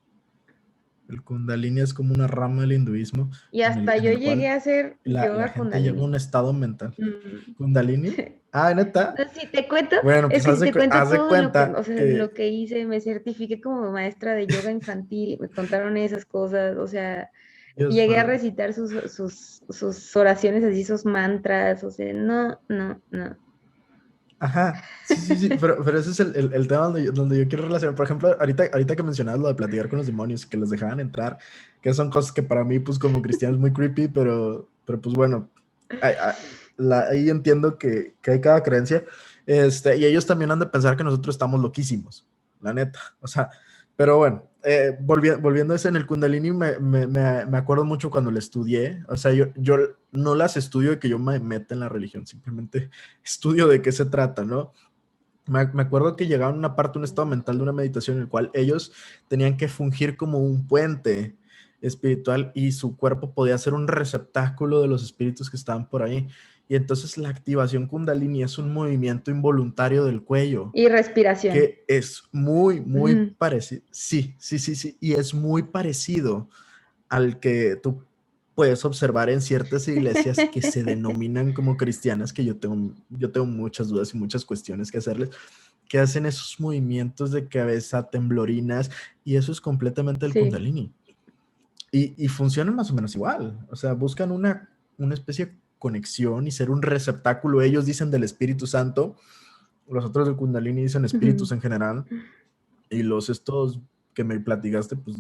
El Kundalini es como una rama del hinduismo Y en hasta en yo el llegué cual a hacer la yoga gente llega a un Kundalini. estado mental. Mm. ¿Kundalini? Ah, neta. No, si te cuento, Bueno, es pues que si te cuento haz de todo lo que, cuenta o sea, lo que que hice, me certifiqué como maestra de yoga infantil, me contaron esas cosas, o sea, Dios llegué a padre. recitar sus oraciones así, sus mantras, o sea, no, no, no. Ajá, sí, sí, sí, pero ese es el tema donde yo quiero relacionar. Por ejemplo, ahorita que mencionabas lo de platicar con los demonios, que los dejaban entrar, que son cosas que para mí, pues como cristiano es muy creepy, pero pues bueno, ahí, ahí entiendo que hay cada creencia, y ellos también han de pensar que nosotros estamos loquísimos, la neta, o sea, pero bueno, volviendo a ese en el Kundalini, me acuerdo mucho cuando lo estudié, o sea, yo no las estudio de que yo me meta en la religión, simplemente estudio de qué se trata, ¿no? Me acuerdo que llegaban a una parte, un estado mental de una meditación en el cual ellos tenían que fungir como un puente espiritual y su cuerpo podía ser un receptáculo de los espíritus que estaban por ahí. Y entonces la activación Kundalini es un movimiento involuntario del cuello Y respiración. que es muy, muy Ujú. parecido. Sí, sí, sí, sí. Y es muy parecido al que tú puedes observar en ciertas iglesias que se denominan como cristianas, que yo tengo muchas dudas y muchas cuestiones que hacerles, que hacen esos movimientos de cabeza, temblorinas, y eso es completamente el Sí, Kundalini. Y funcionan más o menos igual, o sea, buscan una especie de conexión y ser un receptáculo. Ellos dicen del Espíritu Santo, los otros del Kundalini dicen espíritus ujú. en general, y los estos que me platicaste, pues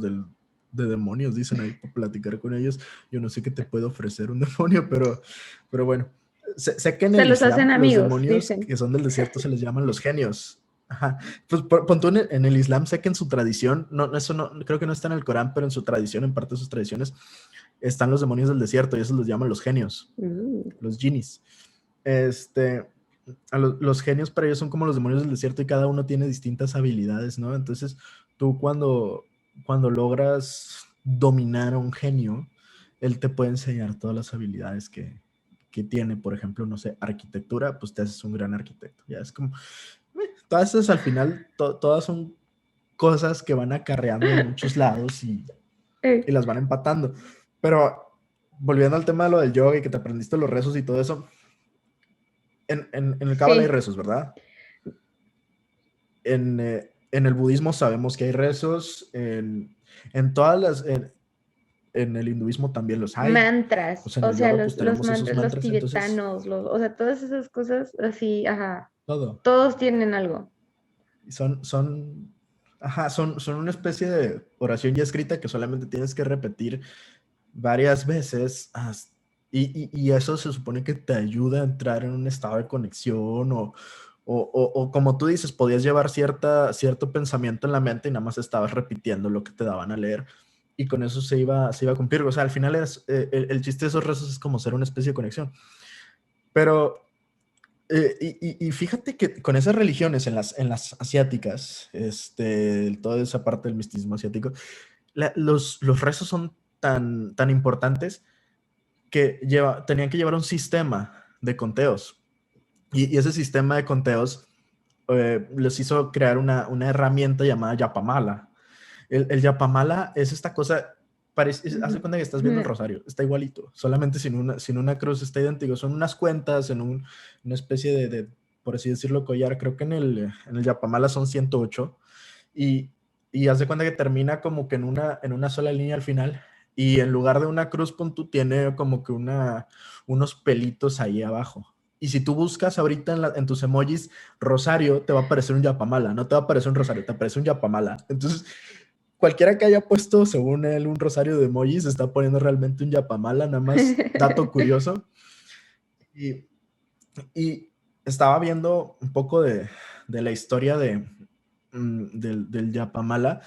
de demonios, dicen ahí para platicar con ellos. Yo no sé qué te puede ofrecer un demonio, pero bueno. Sé que en Se el los Islam hacen los amigos, demonios dicen. que son del desierto se les llaman los genios. Ajá. Pues pon tú en el Islam, sé que en su tradición, no, eso no, creo que no está en el Corán, pero en su tradición, en parte de sus tradiciones, están los demonios del desierto y esos los llaman los genios, Uh. los jinis. Este, los genios para ellos son como los demonios del desierto y cada uno tiene distintas habilidades, ¿no? Entonces, tú cuando logras dominar a un genio, él te puede enseñar todas las habilidades que tiene. Por ejemplo, no sé, arquitectura, pues te haces un gran arquitecto. Ya es como, todas esas al final, todas son cosas que van acarreando de muchos lados y Eh, las van empatando. Pero volviendo al tema de lo del yoga y que te aprendiste los rezos y todo eso, en el Cábala hay sí, rezos, ¿verdad? En el budismo sabemos que hay rezos, en todas en el hinduismo también los hay, mantras, pues en o el sea, yoga pues los tenemos esos mantras, los mantras, entonces tibetanos, o sea, todas esas cosas así, ajá, todo. todos tienen algo. Son, ajá, son una especie de oración ya escrita que solamente tienes que repetir varias veces y eso se supone que te ayuda a entrar en un estado de conexión o como tú dices, podías llevar cierto pensamiento en la mente y nada más estabas repitiendo lo que te daban a leer y con eso se iba a cumplir. O sea, al final el chiste de esos rezos es como ser una especie de conexión. Pero, y fíjate que con esas religiones en las asiáticas, toda esa parte del misticismo asiático, los rezos son tan importantes que tenían que llevar un sistema de conteos. Y ese sistema de conteos les hizo crear una herramienta llamada Yapamala. El Yapamala es esta cosa, haz de cuenta que estás viendo el rosario, está igualito, solamente sin una cruz, está idéntico. Son unas cuentas en una especie por así decirlo, collar. Creo que en el Yapamala son 108 y, y haz de cuenta que termina como que en una sola línea al final, y en lugar de una cruz, pon tú, tiene como que unos pelitos ahí abajo. Y si tú buscas ahorita en tus emojis rosario, te va a aparecer un Yapamala, no te va a aparecer un rosario, te aparece un Yapamala. Entonces, cualquiera que haya puesto, según él, un rosario de emojis, está poniendo realmente un Yapamala, nada más dato curioso. Y, y estaba viendo un poco de la historia del Yapamala.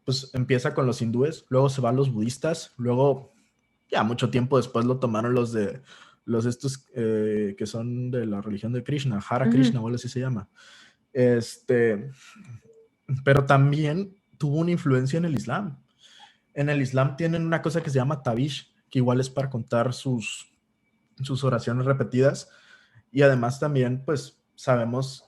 Pues empieza con los hindúes, luego se van los budistas, luego ya mucho tiempo después lo tomaron los estos que son de la religión de Krishna, Hara Krishna, o algo así se llama. Pero también tuvo una influencia en el Islam. En el Islam tienen una cosa que se llama tabish, que igual es para contar sus oraciones repetidas. Y además también, pues, sabemos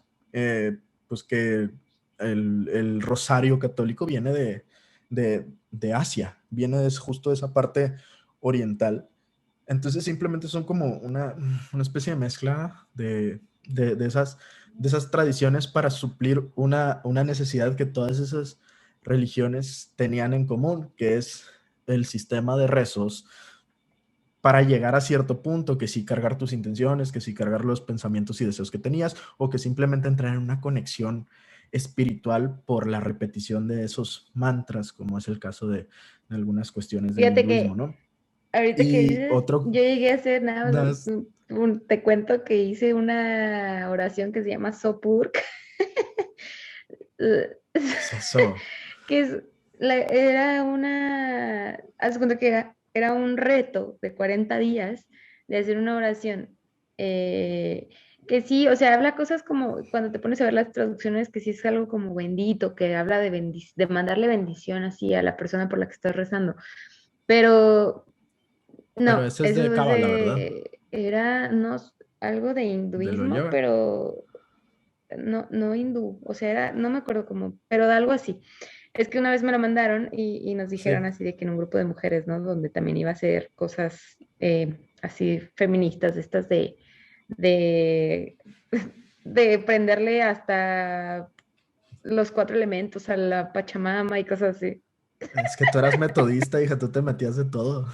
pues que el rosario católico viene de Asia, viene justo de esa parte oriental. Entonces simplemente son como una especie de mezcla de esas tradiciones para suplir una necesidad que todas esas religiones tenían en común, que es el sistema de rezos para llegar a cierto punto, que sí cargar tus intenciones, que sí cargar los pensamientos y deseos que tenías, o que simplemente entrar en una conexión espiritual por la repetición de esos mantras, como es el caso de algunas cuestiones del Fíjate hinduismo, que ¿no? ahorita que Y dices, otro, yo llegué a hacer nada más, das, te cuento que hice una oración que se llama Sopurk, ¿qué es eso? que era haz de cuenta que era un reto de 40 días de hacer una oración. Que sí, o sea, habla cosas como cuando te pones a ver las traducciones, que sí es algo como bendito, que habla de mandarle bendición así a la persona por la que estás rezando. Pero Pero no, ese es eso de es Cábala, ¿verdad? era no, algo de ¿De lo hinduismo, lleva? pero no hindú, o sea, no me acuerdo cómo, pero de algo así. Es que una vez me lo mandaron y nos dijeron Sí. así de que en un grupo de mujeres, ¿no? Donde también iba a ser cosas así feministas, de estas de, de prenderle hasta los 4 elementos a la Pachamama y cosas así. Es que tú eras metodista, hija, tú te metías de todo.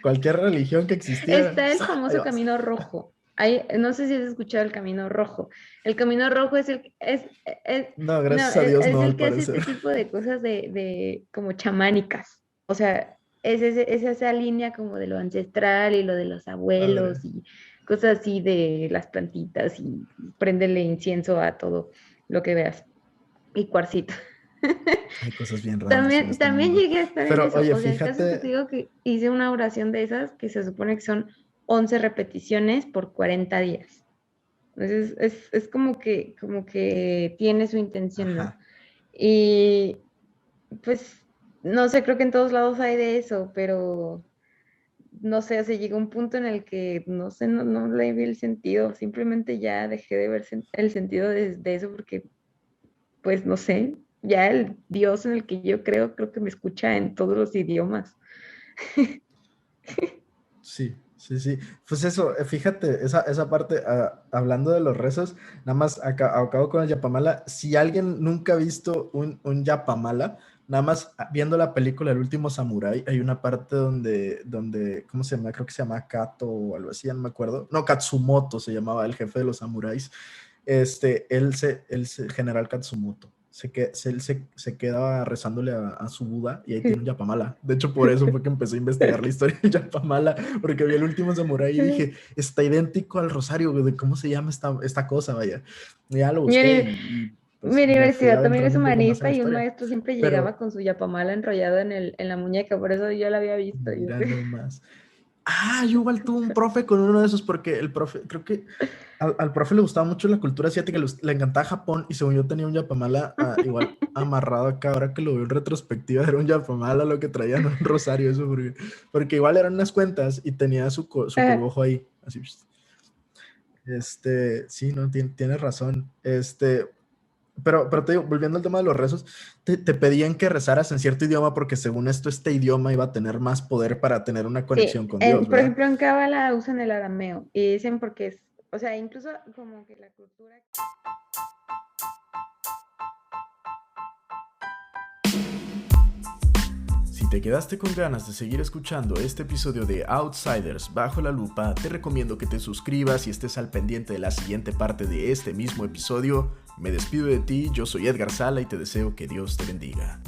Cualquier religión que existiera, Está el ahí famoso vas. Camino Rojo. No sé si has escuchado el Camino Rojo. El Camino Rojo No, no, gracias a Dios es no, el al que hace este parecer. tipo de cosas de como chamánicas. O sea, es esa línea como de lo ancestral y lo de los Padre. abuelos y cosas así de las plantitas y préndele incienso a todo lo que veas. Y cuarcito. Hay cosas bien raras en También, este también mundo. llegué a estar en Pero eso. oye, O sea, el caso es que te fíjate, digo que hice una oración de esas que se supone que son 11 repeticiones por 40 días. Entonces, es como que tiene su intención, ¿no? ajá, Y pues, no sé, creo que en todos lados hay de eso, pero no sé, o sea, llegó un punto en el que, no sé, no le vi el sentido. Simplemente ya dejé de ver el sentido de eso porque pues no sé, ya el Dios en el que yo creo que me escucha en todos los idiomas. sí, sí, sí. Pues eso, fíjate, esa parte, hablando de los rezos, nada más acabo con el Yapamala. Si alguien nunca ha visto un Yapamala, nada más viendo la película El último Samurái, hay una parte ¿cómo se llama? Creo que se llama Kato o algo así, ya no me acuerdo. No, Katsumoto se llamaba el jefe de los samuráis. General Katsumoto, se queda rezándole a su Buda y ahí tiene un Yapamala. De hecho, por eso fue que empecé a investigar la historia del Yapamala, porque vi el último samurái y dije, está idéntico al rosario, de cómo se llama esta cosa, vaya. Y ya lo Mi, busqué uni- y mi pues me fui universidad también es adentrando un poco más en humanista la y un historia. maestro siempre llegaba Pero con su yapamala enrollado en la muñeca, por eso yo la había visto. Y yo mira nomás. Ah, yo igual tuve un profe con uno de esos porque el profe, creo que al profe le gustaba mucho la cultura asiática, le encantaba Japón y según yo tenía un yapamala igual amarrado acá, ahora que lo veo en retrospectiva era un yapamala lo que traía, no un rosario, eso porque igual eran unas cuentas y tenía su ah, curvojo ahí, así. Sí, no, tienes razón. Pero te digo, volviendo al tema de los rezos, te pedían que rezaras en cierto idioma porque según esto, este idioma iba a tener más poder para tener una Sí, conexión con Dios, por ¿verdad? ejemplo, en Cábala usan el arameo y dicen porque es, o sea, incluso como que la cultura... Si te quedaste con ganas de seguir escuchando este episodio de Outsiders bajo la lupa, te recomiendo que te suscribas y estés al pendiente de la siguiente parte de este mismo episodio. Me despido de ti, yo soy Edgar Sala y te deseo que Dios te bendiga.